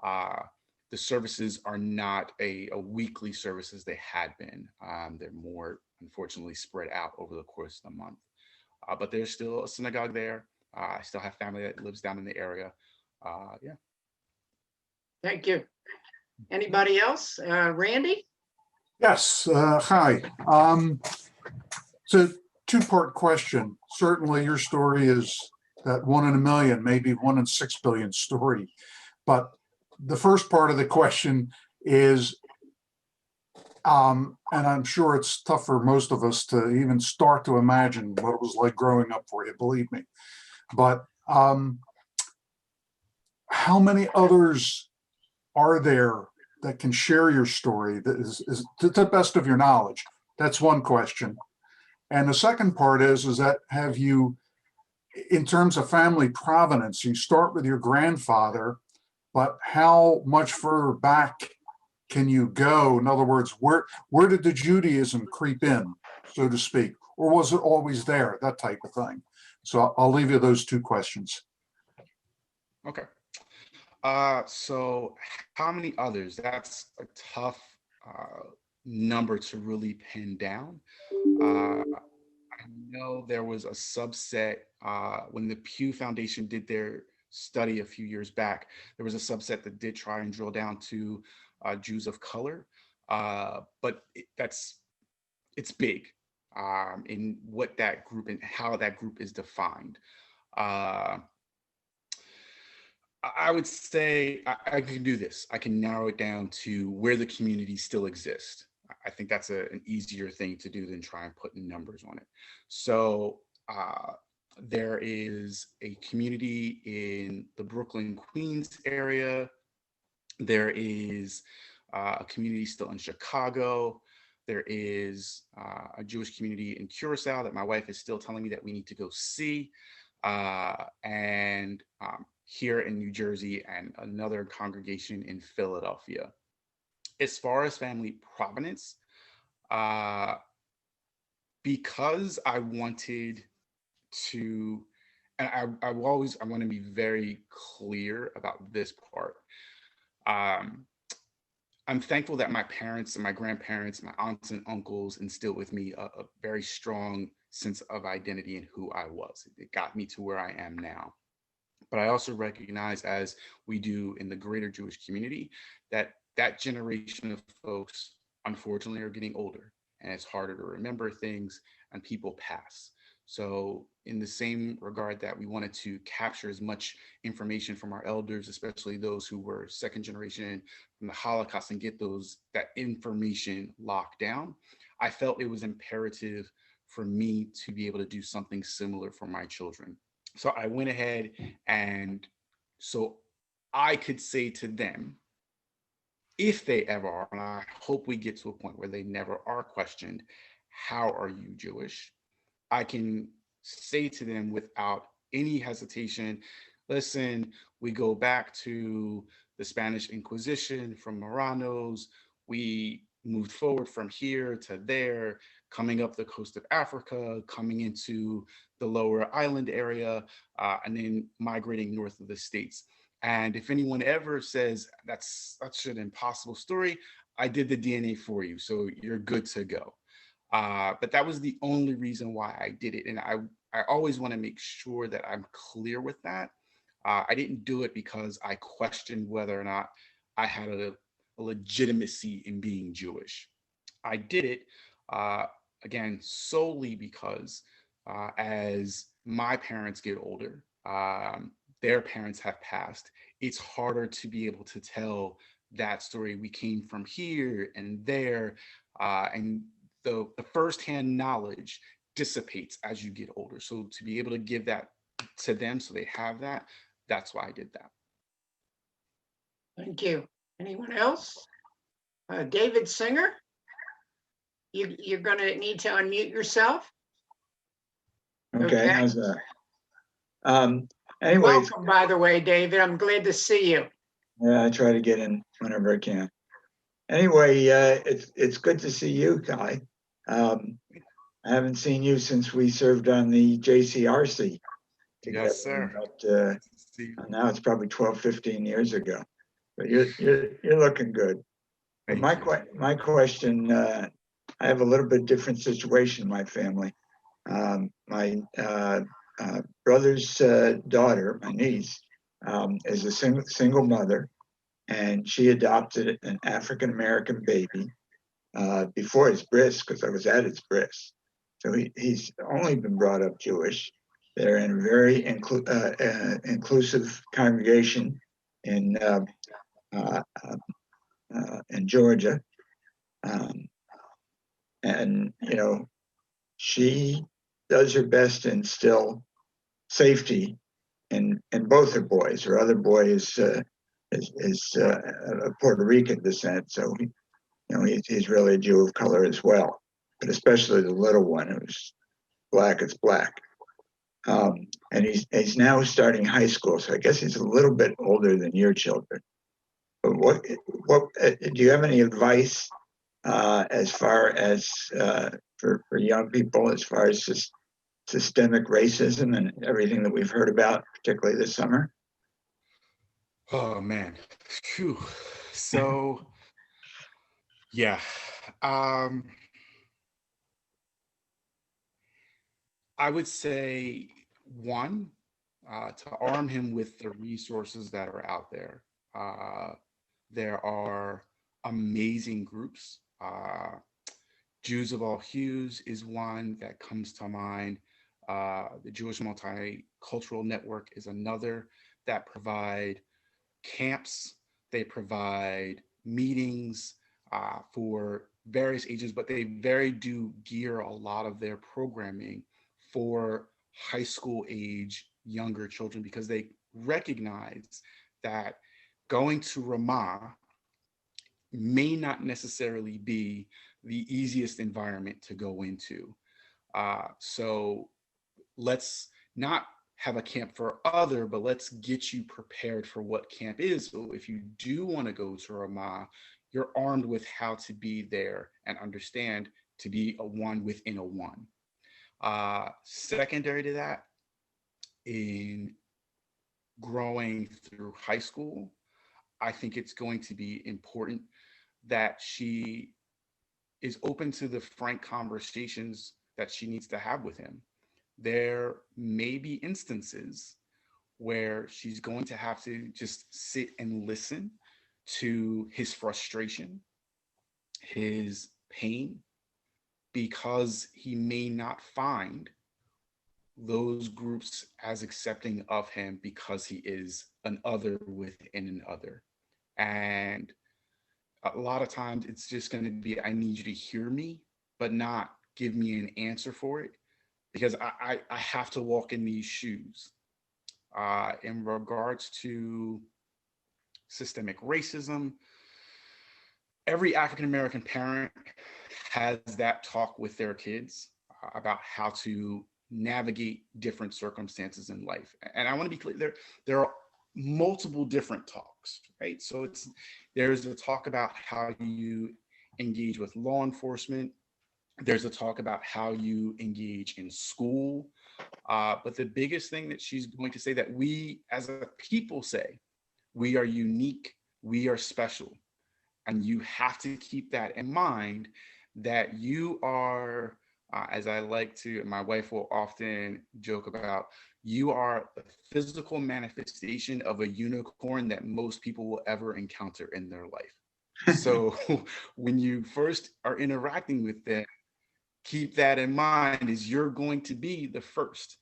The services are not a weekly service as they had been. They're more, unfortunately, spread out over the course of the month. But there's still a synagogue there. I still have family that lives down in the area. Yeah. Thank you. Anybody else? Randy? Yes, hi. It's a two-part question. Certainly your story is that 1 in a million, maybe 1 in 6 billion story. But the first part of the question is, and I'm sure it's tough for most of us to even start to imagine what it was like growing up for you, believe me. But how many others are there that can share your story that is to the best of your knowledge? That's one question. And the second part is that have you, in terms of family provenance, you start with your grandfather, but how much further back can you go? In other words, where did the Judaism creep in, so to speak? Or was it always there, that type of thing? So I'll leave you those two questions. Okay. So how many others? That's a tough number to really pin down. I know there was a subset when the Pew Foundation did their study a few years back. There was a subset that did try and drill down to Jews of color, but it's big in what that group and how that group is defined. I would say I can do this. I can narrow it down to where the communities still exist. I think that's an easier thing to do than try and put numbers on it. So there is a community in the Brooklyn, Queens area. There is a community still in Chicago. There is a Jewish community in Curacao that my wife is still telling me that we need to go see. And here in New Jersey, and another congregation in Philadelphia. As far as family provenance, because I wanted to, and I want to be very clear about this part. I'm thankful that my parents and my grandparents, my aunts and uncles instilled with me a very strong sense of identity in who I was. It got me to where I am now. But I also recognize, as we do in the greater Jewish community, that that generation of folks, unfortunately, are getting older, and it's harder to remember things, and people pass. So in the same regard that we wanted to capture as much information from our elders, especially those who were second generation from the Holocaust, and get that information locked down, I felt it was imperative for me to be able to do something similar for my children. So I went ahead, and so I could say to them, if they ever are, and I hope we get to a point where they never are questioned, how are you Jewish? I can say to them without any hesitation, listen, we go back to the Spanish Inquisition from Marranos. We moved forward from here to there, coming up the coast of Africa, coming into the lower island area, and then migrating north of the states. And if anyone ever says that's an impossible story, I did the DNA for you, so you're good to go. But that was the only reason why I did it. And I always want to make sure that I'm clear with that. I didn't do it because I questioned whether or not I had a legitimacy in being Jewish. I did it, again, solely because as my parents get older, their parents have passed, it's harder to be able to tell that story. We came from here and there, and the firsthand knowledge dissipates as you get older. So to be able to give that to them so they have that, that's why I did that. Thank you. Anyone else? David Singer? You're going to need to unmute yourself. Okay, Okay. how's that? Anyways, Welcome, by the way, David. I'm glad to see you. yeah, I try to get in whenever I can. Anyway, it's good to see you, Kai. I haven't seen you since we served on the JCRC together. Yes, sir. But, now it's probably 12, 15 years ago. But you're looking good. But my question, I have a little bit different situation in my family. My brother's daughter, my niece, is a single mother, and she adopted an African-American baby before his bris, because I was at his bris. So he's only been brought up Jewish. They're in a very inclusive congregation in Georgia. And, she does her best to instill safety in both her boys. Her other boy is of Puerto Rican descent, so he's really a Jew of color as well. But especially the little one, who's black as black. And he's now starting high school, so I guess he's a little bit older than your children. But what do you have any advice as far as for young people, as far as just systemic racism and everything that we've heard about, particularly this summer? Oh man. Phew. So yeah. I would say one, to arm him with the resources that are out there. There are amazing groups. Jews of All Hues is one that comes to mind. The Jewish Multicultural Network is another that provide camps. They provide meetings for various ages, but they do gear a lot of their programming for high school age younger children because they recognize that going to Ramah may not necessarily be the easiest environment to go into. So let's not have a camp for other, but let's get you prepared for what camp is. So if you do want to go to Ramah, you're armed with how to be there and understand to be a one within a one. Secondary to that, in growing through high school, I think it's going to be important that she is open to the frank conversations that she needs to have with him. There may be instances where she's going to have to just sit and listen to his frustration, his pain, because he may not find those groups as accepting of him because he is an other within an other. And a lot of times it's just going to be, I need you to hear me, but not give me an answer for it, because I have to walk in these shoes. In regards to systemic racism, every African-American parent has that talk with their kids about how to navigate different circumstances in life. And I want to be clear, there are multiple different talks, right? So there's a talk about how you engage with law enforcement. There's a talk about how you engage in school. But the biggest thing that she's going to say, that we as a people say, we are unique, we are special. And you have to keep that in mind, that you are, as I like to, my wife will often joke about, you are the physical manifestation of a unicorn that most people will ever encounter in their life. So when you first are interacting with them, keep that in mind, is you're going to be the first.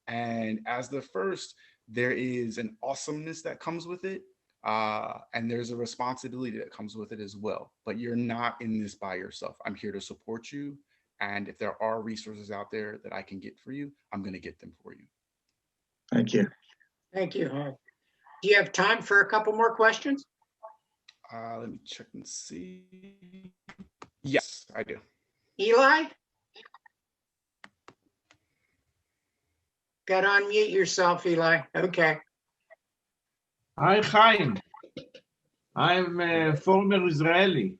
And as the first, there is an awesomeness that comes with it. And there's a responsibility that comes with it as well. But you're not in this by yourself. I'm here to support you. And if there are resources out there that I can get for you, I'm going to get them for you. Thank you. Thank you. Do you have time for a couple more questions? Let me check and see. Yes, I do. Eli? Got to unmute yourself, Eli. Okay. Hi, Chaim. I'm a former Israeli.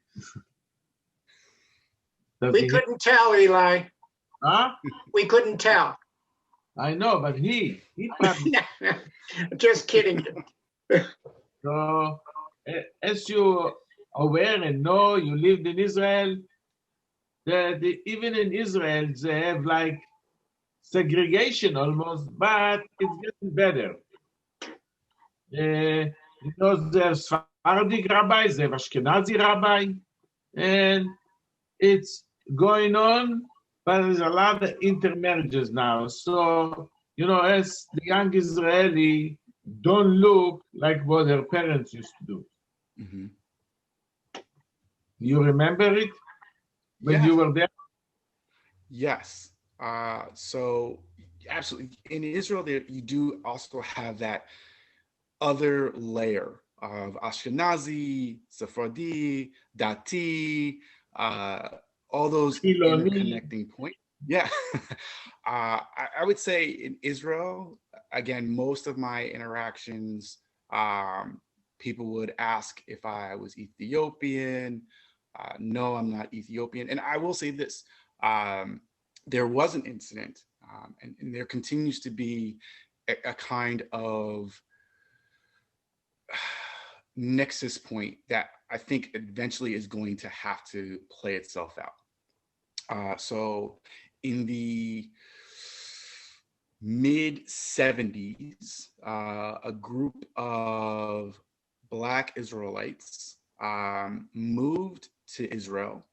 We couldn't tell, Eli. Huh? We couldn't tell. I know, but he probably. Just kidding. So, as you aware and know, you lived in Israel, that even in Israel, they have like segregation almost, but it's getting better. Because there's Sephardic rabbis, they have Ashkenazi rabbi, and it's going on, but there's a lot of intermarriages now. So, as the young Israeli don't look like what their parents used to do. Mm-hmm. You remember it when you were there? Yes. So absolutely. In Israel, you do also have that other layer of Ashkenazi, Sephardi, Dati, all those interconnecting points. Yeah. I would say in Israel, again, most of my interactions, people would ask if I was Ethiopian. No, I'm not Ethiopian. And I will say this, there was an incident, and there continues to be a kind of nexus point that I think eventually is going to have to play itself out. So in the mid 70s, a group of Black Israelites moved to Israel,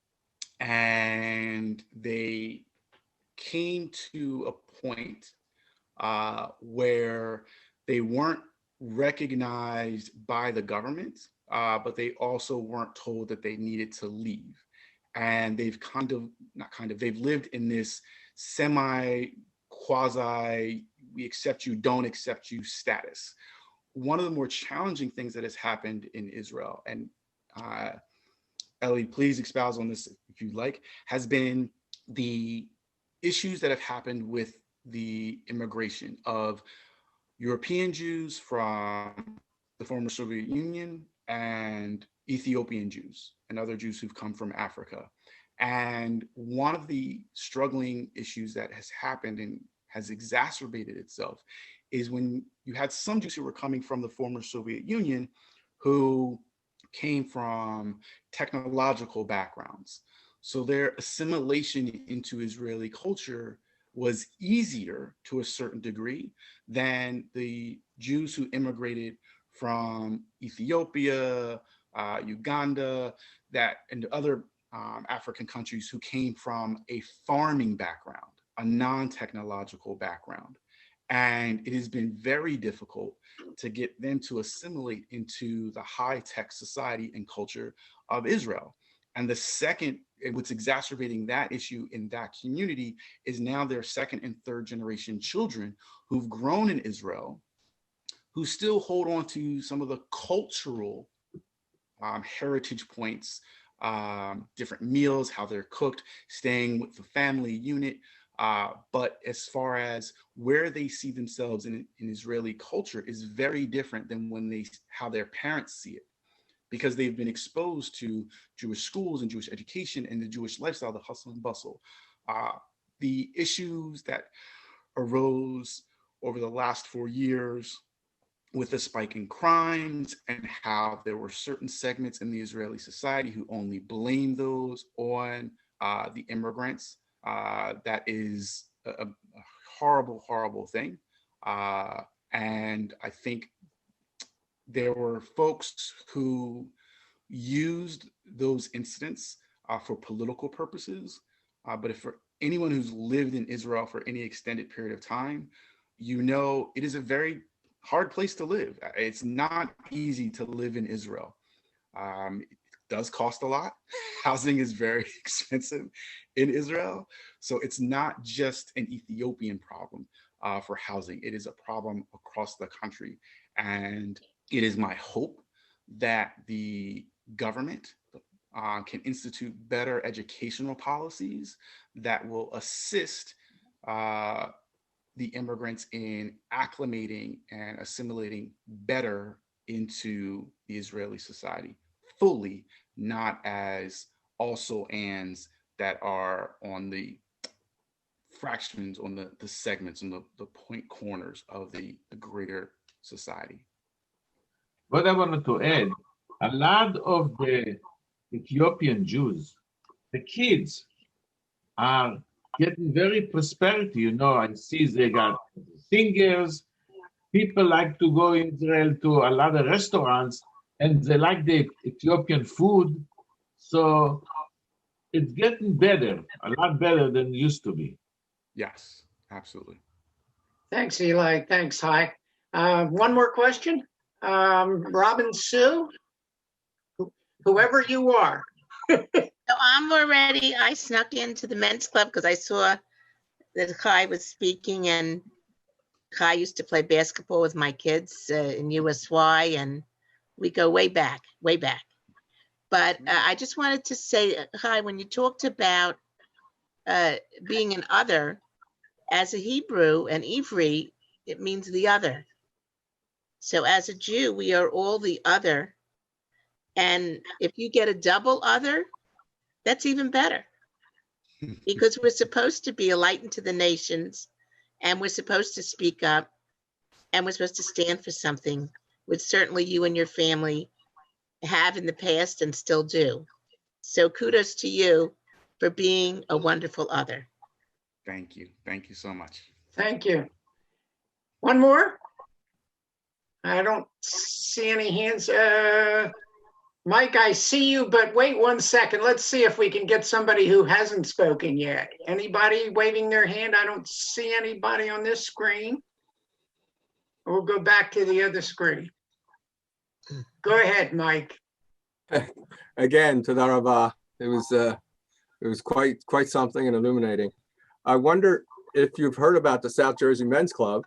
and they came to a point where they weren't recognized by the government, but they also weren't told that they needed to leave. And they've they've lived in this quasi, we accept you, don't accept you status. One of the more challenging things that has happened in Israel, and Ellie, please espouse on this if you'd like, has been the issues that have happened with the immigration of European Jews from the former Soviet Union and Ethiopian Jews and other Jews who've come from Africa. And one of the struggling issues that has happened and has exacerbated itself is when you had some Jews who were coming from the former Soviet Union who came from technological backgrounds. So their assimilation into Israeli culture was easier to a certain degree than the Jews who immigrated from Ethiopia, Uganda, and other African countries who came from a farming background, a non-technological background. And it has been very difficult to get them to assimilate into the high-tech society and culture of Israel. And the second, what's exacerbating that issue in that community is now their second and third generation children who've grown in Israel, who still hold on to some of the cultural heritage points, different meals, how they're cooked, staying with the family unit. But as far as where they see themselves in Israeli culture is very different than how their parents see it, because they've been exposed to Jewish schools and Jewish education and the Jewish lifestyle, the hustle and bustle. The issues that arose over the last 4 years with the spike in crimes and how there were certain segments in the Israeli society who only blame those on the immigrants. That is a horrible, horrible thing. And I think there were folks who used those incidents for political purposes. But if for anyone who's lived in Israel for any extended period of time, you know it is a very hard place to live. It's not easy to live in Israel. It does cost a lot. Housing is very expensive in Israel. So it's not just an Ethiopian problem for housing. It is a problem across the country. And it is my hope that the government can institute better educational policies that will assist the immigrants in acclimating and assimilating better into the Israeli society fully, not as also ands that are on the fractions, on the segments, on the point corners of the greater society. What I wanted to add, a lot of the Ethiopian Jews, the kids are getting very prosperity. You know, I see they got singers. People like to go in Israel to a lot of restaurants, and they like the Ethiopian food. So it's getting better, a lot better than it used to be. Yes, absolutely. Thanks, Eli. Thanks, Hi. One more question. Robin Sue, whoever you are. So I snuck into the men's club because I saw that Kai was speaking, and Kai used to play basketball with my kids in USY, and we go way back, way back. But I just wanted to say, Kai, when you talked about being an other, as a Hebrew and Ivri, it means the other. So as a Jew, we are all the other. And if you get a double other, that's even better, because we're supposed to be a light into the nations, and we're supposed to speak up, and we're supposed to stand for something, which certainly you and your family have in the past and still do. So kudos to you for being a wonderful other. Thank you. Thank you so much. Thank you. One more? I don't see any hands. Mike, I see you, but wait 1 second. Let's see if we can get somebody who hasn't spoken yet. Anybody waving their hand? I don't see anybody on this screen. We'll go back to the other screen. Go ahead, Mike. Again, Toda Rabah. It was quite something and illuminating. I wonder if you've heard about the South Jersey Men's Club,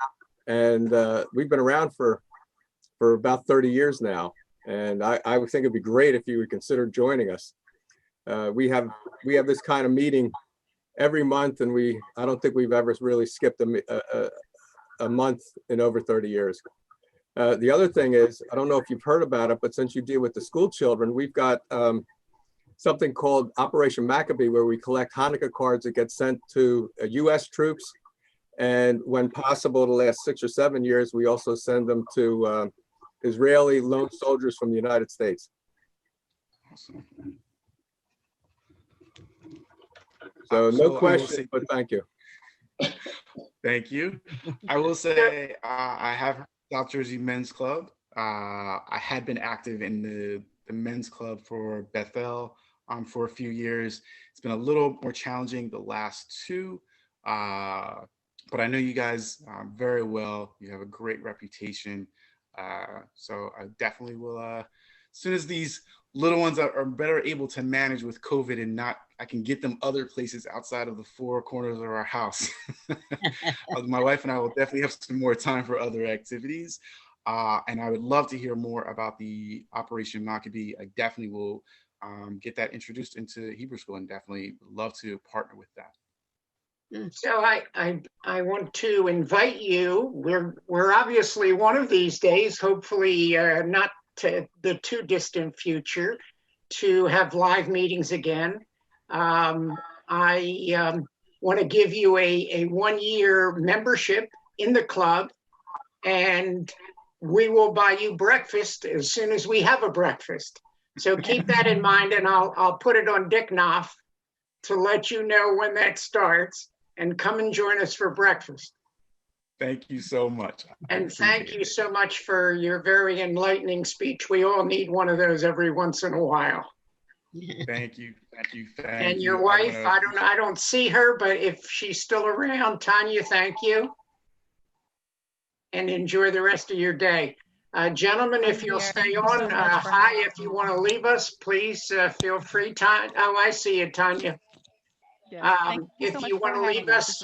and we've been around for about 30 years now. And I would think it'd be great if you would consider joining us. We have this kind of meeting every month, and I don't think we've ever really skipped a month in over 30 years. The other thing is, I don't know if you've heard about it, but since you deal with the school children, we've got something called Operation Maccabee, where we collect Hanukkah cards that get sent to U.S. troops. And when possible, the last 6 or 7 years, we also send them to Israeli lone soldiers from the United States. Awesome. So no question, but thank you. Thank you. I will say I have South Jersey Men's Club. I had been active in the men's club for Bethel for a few years. It's been a little more challenging the last two, but I know you guys very well. You have a great reputation. So I definitely will, as soon as these little ones are better able to manage with COVID and I can get them other places outside of the four corners of our house. My wife and I will definitely have some more time for other activities. And I would love to hear more about the Operation Maccabee. I definitely will get that introduced into Hebrew school and definitely love to partner with that. So I want to invite you. We're obviously one of these days, hopefully not to the too distant future, to have live meetings again. I want to give you a 1-year membership in the club, and we will buy you breakfast as soon as we have a breakfast. So keep that in mind, and I'll put it on Dick Knopf to let you know when that starts. And come and join us for breakfast. Thank you so much. And thank you so much for your very enlightening speech. We all need one of those every once in a while. Thank you. And your wife, I don't see her, but if she's still around, Tanya, thank you. And enjoy the rest of your day. Gentlemen, if you'll stay on, hi, if you want to leave us, please feel free. Oh, I see you, Tanya. If you want to leave us,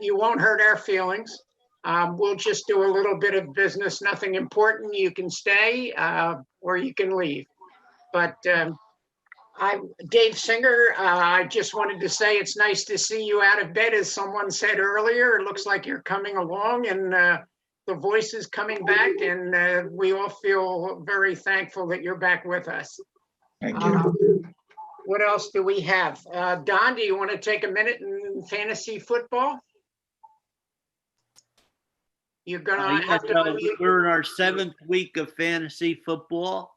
you won't hurt our feelings. We'll just do a little bit of business, nothing important. You can stay or you can leave. But Dave Singer, I just wanted to say it's nice to see you out of bed. As someone said earlier, it looks like you're coming along and the voice is coming back, and we all feel very thankful that you're back with us. Thank you. What else do we have? Don, do you want to take a minute in fantasy football? You're gonna have to. We're in our 7th week of fantasy football.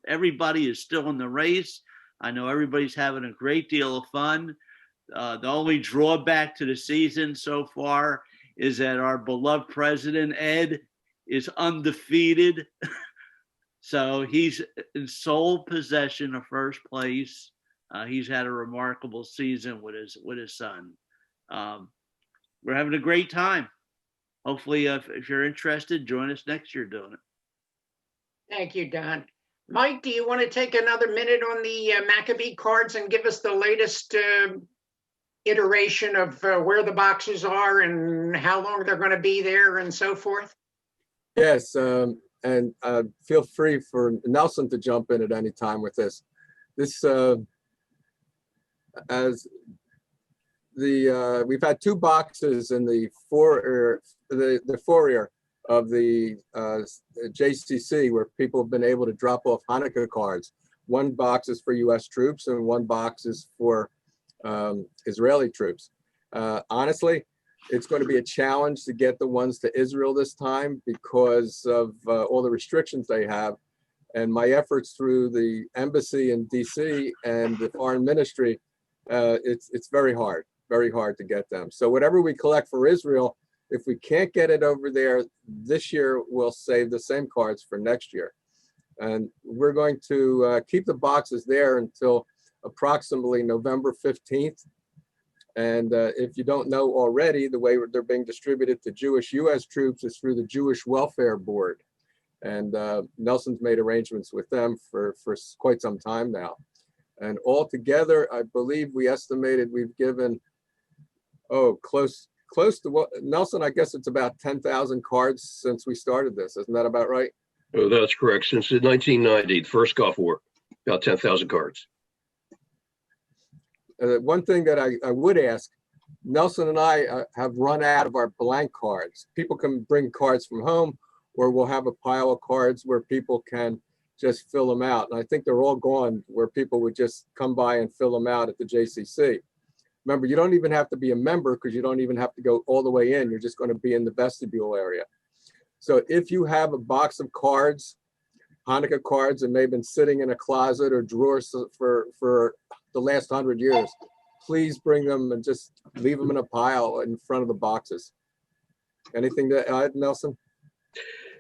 Everybody is still in the race. I know everybody's having a great deal of fun. The only drawback to the season so far is that our beloved president, Ed, is undefeated. So he's in sole possession of first place. He's had a remarkable season with his son. We're having a great time. Hopefully, if you're interested, join us next year doing it. Thank you, Don. Mike, do you want to take another minute on the Maccabee cards and give us the latest iteration of where the boxes are and how long they're going to be there and so forth? Yes. And feel free for Nelson to jump in at any time with this. We've had 2 boxes in the foyer of the JCC where people have been able to drop off Hanukkah cards. 1 box is for U.S. troops and 1 box is for Israeli troops. Honestly, it's going to be a challenge to get the ones to Israel this time because of all the restrictions they have. And my efforts through the embassy in DC and the foreign ministry, it's very hard to get them. So whatever we collect for Israel If we can't get it over there this year, we'll save the same cards for next year. And we're going to keep the boxes there until approximately November 15th. And if you don't know already, the way they're being distributed to Jewish U.S. troops is through the Jewish Welfare Board. And Nelson's made arrangements with them for quite some time now. And altogether, I believe we estimated we've given, close to what, Nelson, I guess it's about 10,000 cards since we started this. Isn't that about right? Oh, that's correct. Since 1990, the first Gulf War, about 10,000 cards. One thing that I would ask, Nelson and I have run out of our blank cards. People can bring cards from home, or we'll have a pile of cards where people can just fill them out. And I think they're all gone, where people would just come by and fill them out at the JCC. Remember, you don't even have to be a member, because you don't even have to go all the way in. You're just going to be in the vestibule area. So if you have a box of cards, Hanukkah cards, and they've been sitting in a closet or drawer for the last 100 years, please bring them and just leave them in a pile in front of the boxes. Anything to add, Nelson?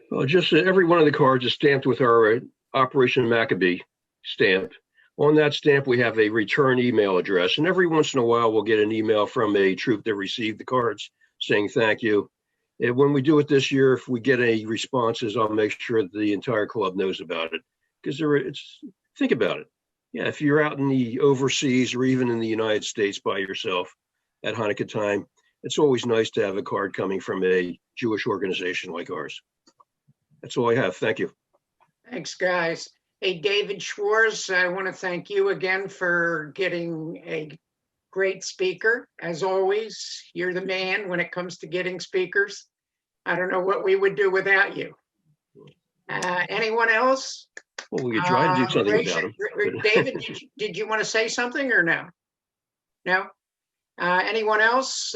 Well, just every one of the cards is stamped with our Operation Maccabee stamp. On that stamp, we have a return email address, and every once in a while, we'll get an email from a troop that received the cards saying thank you. And when we do it this year, if we get any responses, I'll make sure that the entire club knows about it. Because think about it. Yeah, if you're out in the overseas or even in the United States by yourself at Hanukkah time, it's always nice to have a card coming from a Jewish organization like ours. That's all I have. Thank you. Thanks, guys. Hey, David Schwartz, I want to thank you again for getting a great speaker. As always, you're the man when it comes to getting speakers. I don't know what we would do without you. Anyone else? Well, we could try to do something about him. David, did you want to say something or no? No? Anyone else?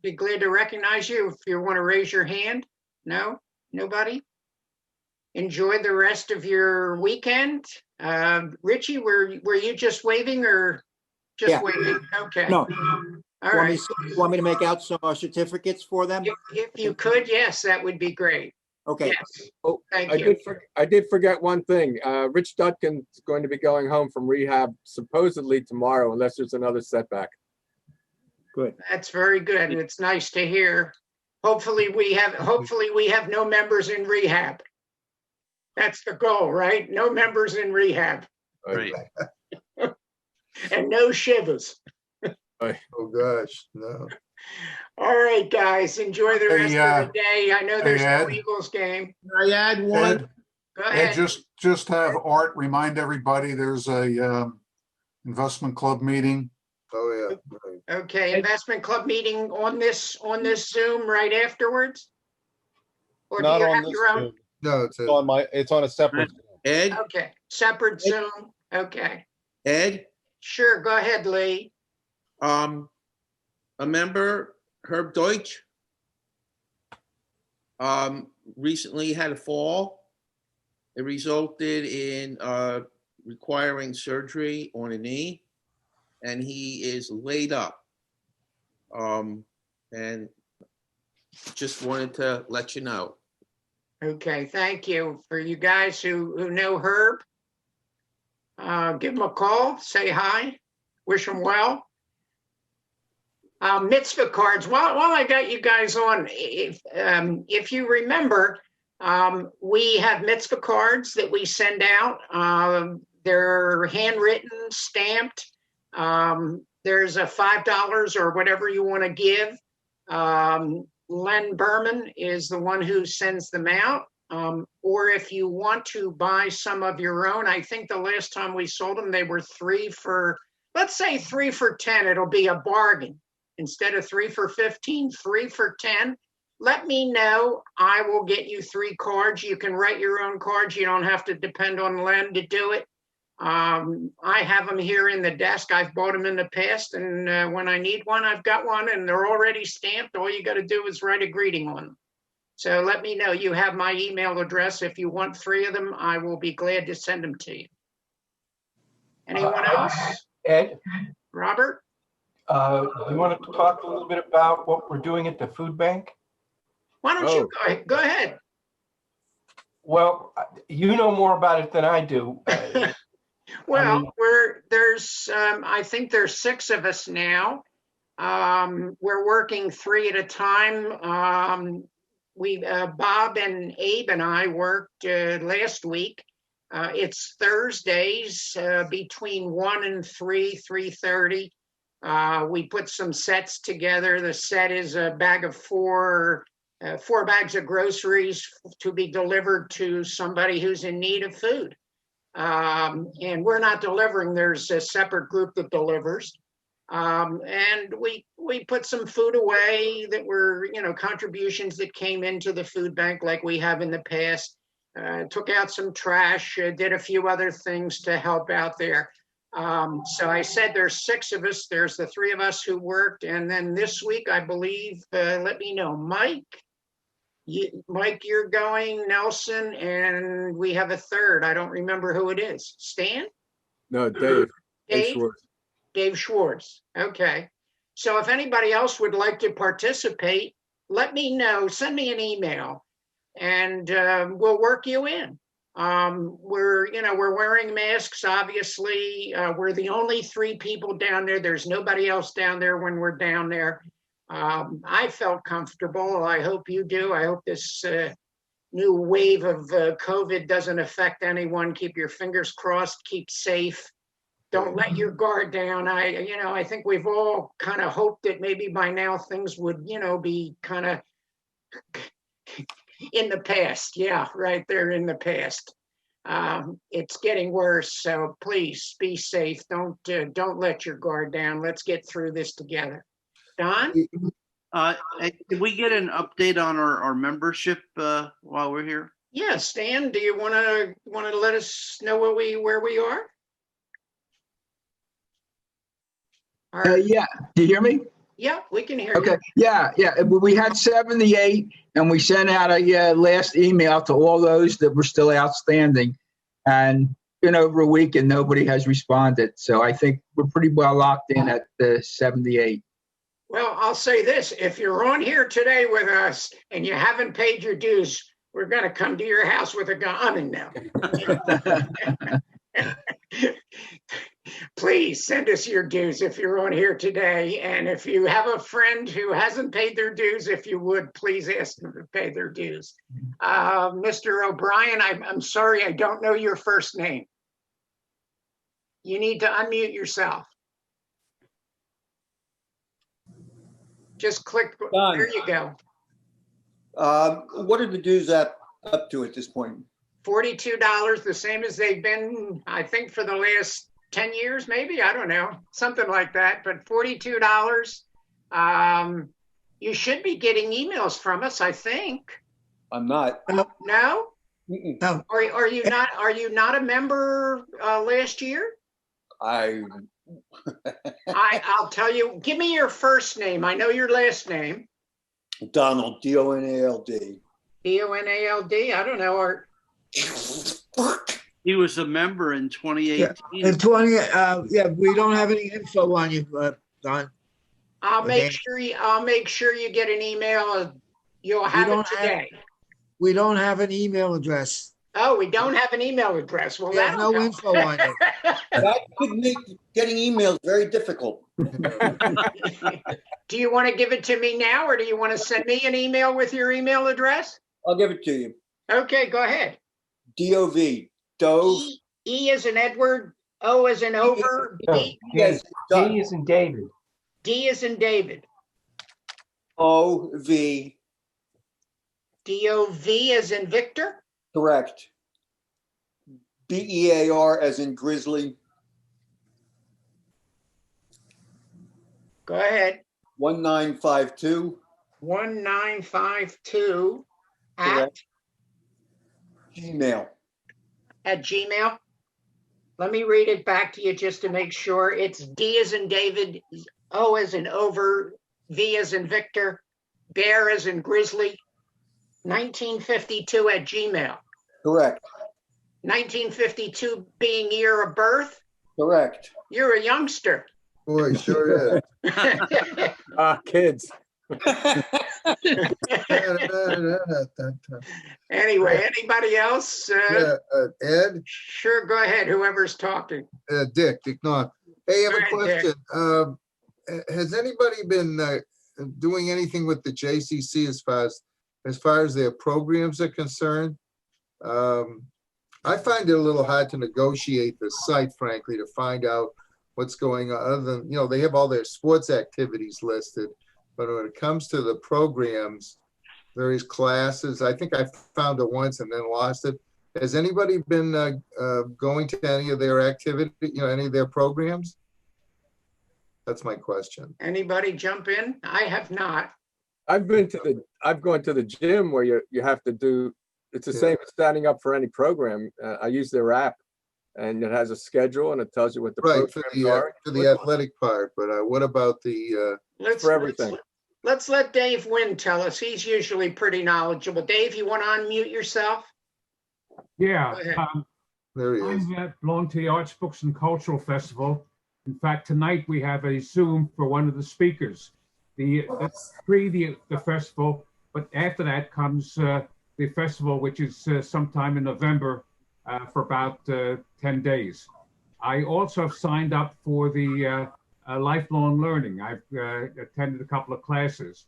Be glad to recognize you if you want to raise your hand. No? Nobody? Enjoy the rest of your weekend. Richie, were you just waving or just waving? Okay. No. All right. Want me to make out some certificates for them? If you could, yes, that would be great. Okay. Yes. Oh, Thank you. I did forget one thing. Rich Dutkin's going to be going home from rehab supposedly tomorrow, unless there's another setback. Good. That's very good. It's nice to hear. Hopefully we have no members in rehab. That's the goal, right? No members in rehab. Right. And no shivers. Oh, gosh, no. All right, guys, enjoy the rest of the day. I know there's no Ed. Eagles game. Can I add one? Ed, Go ahead. just have Art remind everybody there's a investment club meeting. Oh, yeah. Right. Okay, investment club meeting on this Zoom right afterwards? Or do Not you on have this your own? Zoom. No, It's on a separate. Ed, Okay, separate Zoom. Okay, Ed, sure, go ahead, Lee. a member, Herb Deutsch, recently had a fall. It resulted in requiring surgery on a knee, and he is laid up. And just wanted to let you know. Okay, thank you. For you guys who know Herb, give him a call, say hi, wish him well. Mitzvah cards, while I got you guys on, if you remember, we have mitzvah cards that we send out. They're handwritten, stamped. There's a $5 or whatever you want to give. Len Berman is the one who sends them out. Or if you want to buy some of your own, I think the last time we sold them, they were 3 for, let's say 3 for 10, it'll be a bargain. Instead of 3 for 15, 3 for 10. Let me know. I will get you 3 cards. You can write your own cards. You don't have to depend on Len to do it. I have them here in the desk. I've bought them in the past, and when I need one, I've got one, and they're already stamped. All you got to do is write a greeting on them. So let me know. You have my email address. If you want 3 of them, I will be glad to send them to you. Anyone else? Ed, Robert? You want to talk a little bit about what we're doing at the food bank? Why don't you go ahead? Well, you know more about it than I do. Well, I think there's 6 of us now. We're working 3 at a time. Bob and Abe and I worked last week. It's Thursdays between 1 and 3:30. We put some sets together. The set is a bag of 4 bags of groceries to be delivered to somebody who's in need of food. And we're not delivering. There's a separate group that delivers. And we put some food away that were, contributions that came into the food bank like we have in the past. Took out some trash, did a few other things to help out there. So I said there's 6 of us. There's the 3 of us who worked. And then this week, I believe, let me know, Mike, you're going, Nelson, and we have a 3rd. I don't remember who it is. Stan? No, Dave. Dave Schwartz. Okay. So if anybody else would like to participate, let me know. Send me an email and we'll work you in. We're wearing masks, obviously. We're the only 3 people down there. There's nobody else down there when we're down there. I felt comfortable. I hope you do. I hope this new wave of COVID doesn't affect anyone. Keep your fingers crossed, keep safe. Don't let your guard down. I think we've all kind of hoped that maybe by now things would, be kind of in the past. Yeah, right there in the past. It's getting worse. So please be safe. Don't let your guard down. Let's get through this together. Don? Can we get an update on our membership while we're here? Yeah, Stan, do you want to let us know where we are? Yeah, do you hear me? Yeah, we can hear Okay. you. Yeah. We had 78, and we sent out a last email to all those that were still outstanding, and been over a week and nobody has responded. So I think we're pretty well locked in at the 78. Well, I'll say this: if you're on here today with us and you haven't paid your dues, we're going to come to your house with a gun. Now. Please send us your dues if you're on here today. And if you have a friend who hasn't paid their dues, if you would, please ask them to pay their dues. Mr. O'Brien, I'm sorry, I don't know your first name. You need to unmute yourself. Just click, Done. there you go. What are the dues up to at this point? $42, the same as they've been, I think, for the last 10 years, maybe, I don't know, something like that, but $42. You should be getting emails from us, I think. I'm not. No? No. Are you not a member last year? I'll tell you, give me your first name. I know your last name. Donald, D-O-N-A-L-D. D-O-N-A-L-D, I don't know, or He was a member in 2018. Yeah, we don't have any info on you, Don. I'll make sure you get an email. You'll have it today. We don't have an email address. Oh, we don't have an email address. Well, there's no info on it. That could make getting emails very difficult. Do you want to give it to me now, or do you want to send me an email with your email address? I'll give it to you. Okay, go ahead. D-O-V. Dove. E as in Edward, O as in over, D. Yes, D as in David. D as in David. O-V. D-O-V as in Victor? Correct. B-E-A-R as in Grizzly. Go ahead. 1952. 1952 at? Correct. Gmail. At Gmail? Let me read it back to you just to make sure. It's D as in David, O as in over, V as in Victor, Bear as in Grizzly, 1952 at Gmail. Correct. 1952 being year of birth? Correct. You're a youngster. Boy, sure is. Kids. Anyway, anybody else? Ed? Sure, go ahead, whoever's talking. Dick Knopf. Hey, I have a Go ahead, Dick. question. Has anybody been doing anything with the JCC as far as their programs are concerned? I find it a little hard to negotiate the site, frankly, to find out what's going on. Other than, you know, they have all their sports activities listed, but when it comes to the programs, various classes, I think I found it once and then lost it. Has anybody been going to any of their activity, you know, any of their programs? That's my question. Anybody jump in? I have not. I've gone to the gym where you have to do, it's the same as signing up for any program. I use their app and it has a schedule and it tells you what the programs are. For the athletic part, but what about the, for everything. Let's let Dave Wynn tell us. He's usually pretty knowledgeable. Dave, you want to unmute yourself? Yeah. There he is. I belong to the Arts, Books, and Cultural Festival. In fact, tonight we have a Zoom for one of the speakers. That's the festival, but after that comes the festival, which is sometime in November for about 10 days. I also have signed up for the lifelong learning. I've attended a couple of classes.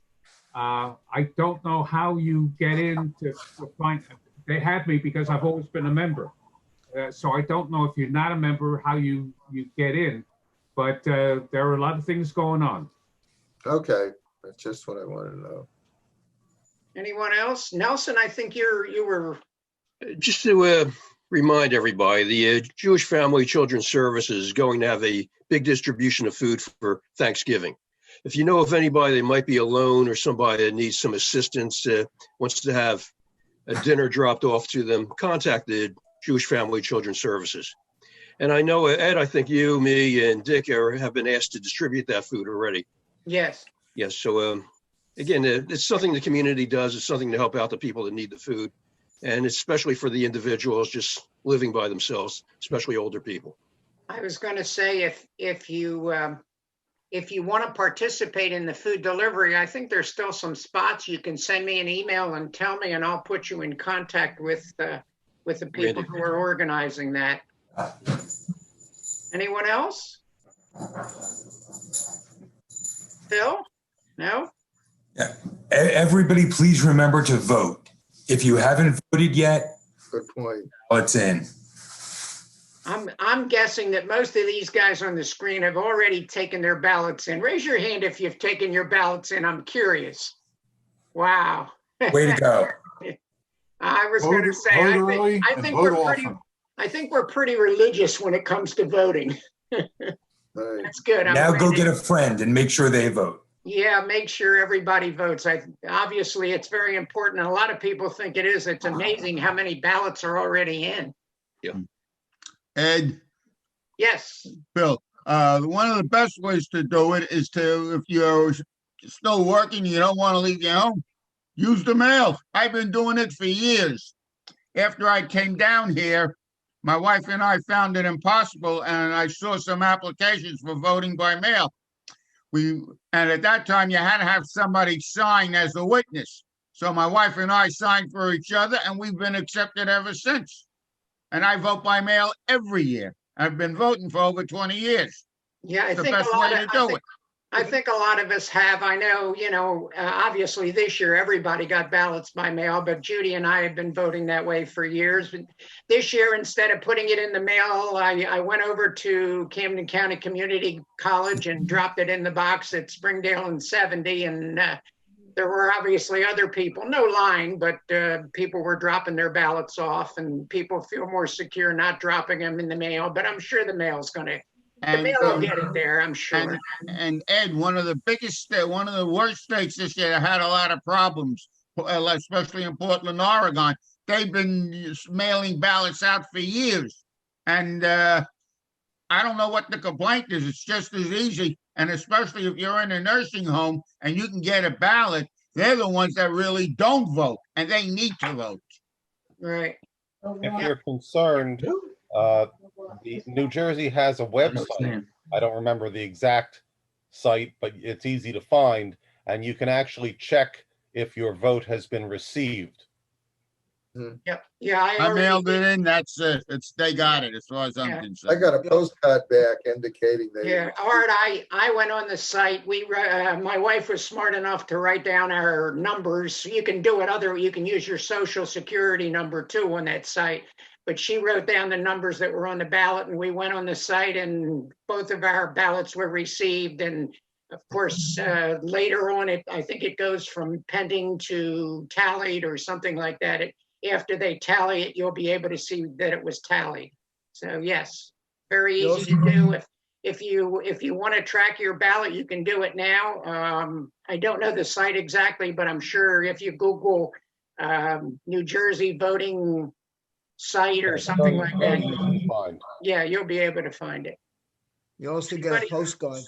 I don't know how you get in to find, they have me because I've always been a member. So I don't know if you're not a member, how you get in, but there are a lot of things going on. Okay, that's just what I wanted to know. Anyone else? Nelson, I think you were. Just to remind everybody, the Jewish Family Children's Services is going to have a big distribution of food for Thanksgiving. If you know of anybody that might be alone or somebody that needs some assistance, wants to have a dinner dropped off to them, contact the Jewish Family Children's Services. And I know, Ed, I think you, me, and Dick have been asked to distribute that food already. Yes. Yes. So again, it's something the community does. It's something to help out the people that need the food. And especially for the individuals just living by themselves, especially older people. I was going to say, if you want to participate in the food delivery, I think there's still some spots. You can send me an email and tell me, and I'll put you in contact with the people who are organizing that. Anyone else? Phil? No? Yeah. Everybody, please remember to vote. If you haven't voted yet, good point. It's in. I'm guessing that most of these guys on the screen have already taken their ballots in. Raise your hand if you've taken your ballots in. I'm curious. Wow. Way to go. I was going to say, I think we're pretty religious when it comes to voting. That's good. Now go get a friend and make sure they vote. Yeah, make sure everybody votes. Obviously, it's very important. A lot of people think it is. It's amazing how many ballots are already in. Yeah. Ed? Yes. Bill, one of the best ways to do it is to, if you're still working, you don't want to leave your home, use the mail. I've been doing it for years. After I came down here, my wife and I found it impossible, and I saw some applications for voting by mail. And at that time, you had to have somebody sign as a witness. So my wife and I signed for each other, and we've been accepted ever since. And I vote by mail every year. I've been voting for over 20 years. Yeah, it's the best way to do it. I think a lot of us have. I know, obviously this year everybody got ballots by mail, but Judy and I have been voting that way for years. But this year, instead of putting it in the mail, I went over to Camden County Community College and dropped it in the box at Springdale and 70. And there were obviously other people, no lying, but people were dropping their ballots off, and people feel more secure not dropping them in the mail. But I'm sure the mail's going to. The mail will get it there, I'm sure. And Ed, one of the worst states this year had a lot of problems, especially in Portland, Oregon. They've been mailing ballots out for years. And I don't know what the complaint is. It's just as easy. And especially if you're in a nursing home and you can get a ballot, they're the ones that really don't vote, and they need to vote. Right. If you're concerned, the New Jersey has a website I don't remember the exact site, but it's easy to find, and you can actually check if your vote has been received. Yep. Yeah, I I already mailed it did. in, that's it. They got it as far as I'm Yeah. concerned. I got a postcard back indicating they. Yeah, Art, I went on the site. My wife was smart enough to write down our numbers. You can do it you can use your social security number too on that site. But she wrote down the numbers that were on the ballot and we went on the site and both of our ballots were received. And of course, later on, I think it goes from pending to tallied or something like that. After they tally it, you'll be able to see that it was tallied. So yes, very easy to do. If you want to track your ballot, you can do it now. I don't know the site exactly, but I'm sure if you Google New Jersey voting site or something like that, yeah, you'll be able to find it. You also get a postcard.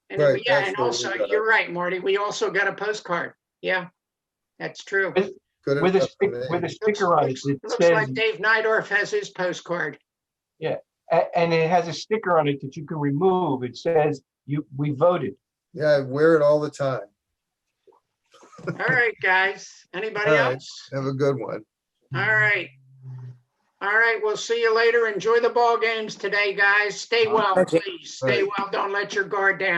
And Right, yeah, that's and what we also got. you're right, Marty. We also got a postcard. Yeah, that's true. With a sticker on it that Looks says, like Dave Nydorf has his postcard. yeah, and it has a sticker on it that you can remove. It says we voted. Yeah, I wear it all the time. All right, guys. Anybody All right, else? have a good one. All right. All right, we'll see you later. Enjoy the ball games today, guys. Stay well, please. Stay well. Don't let your guard down.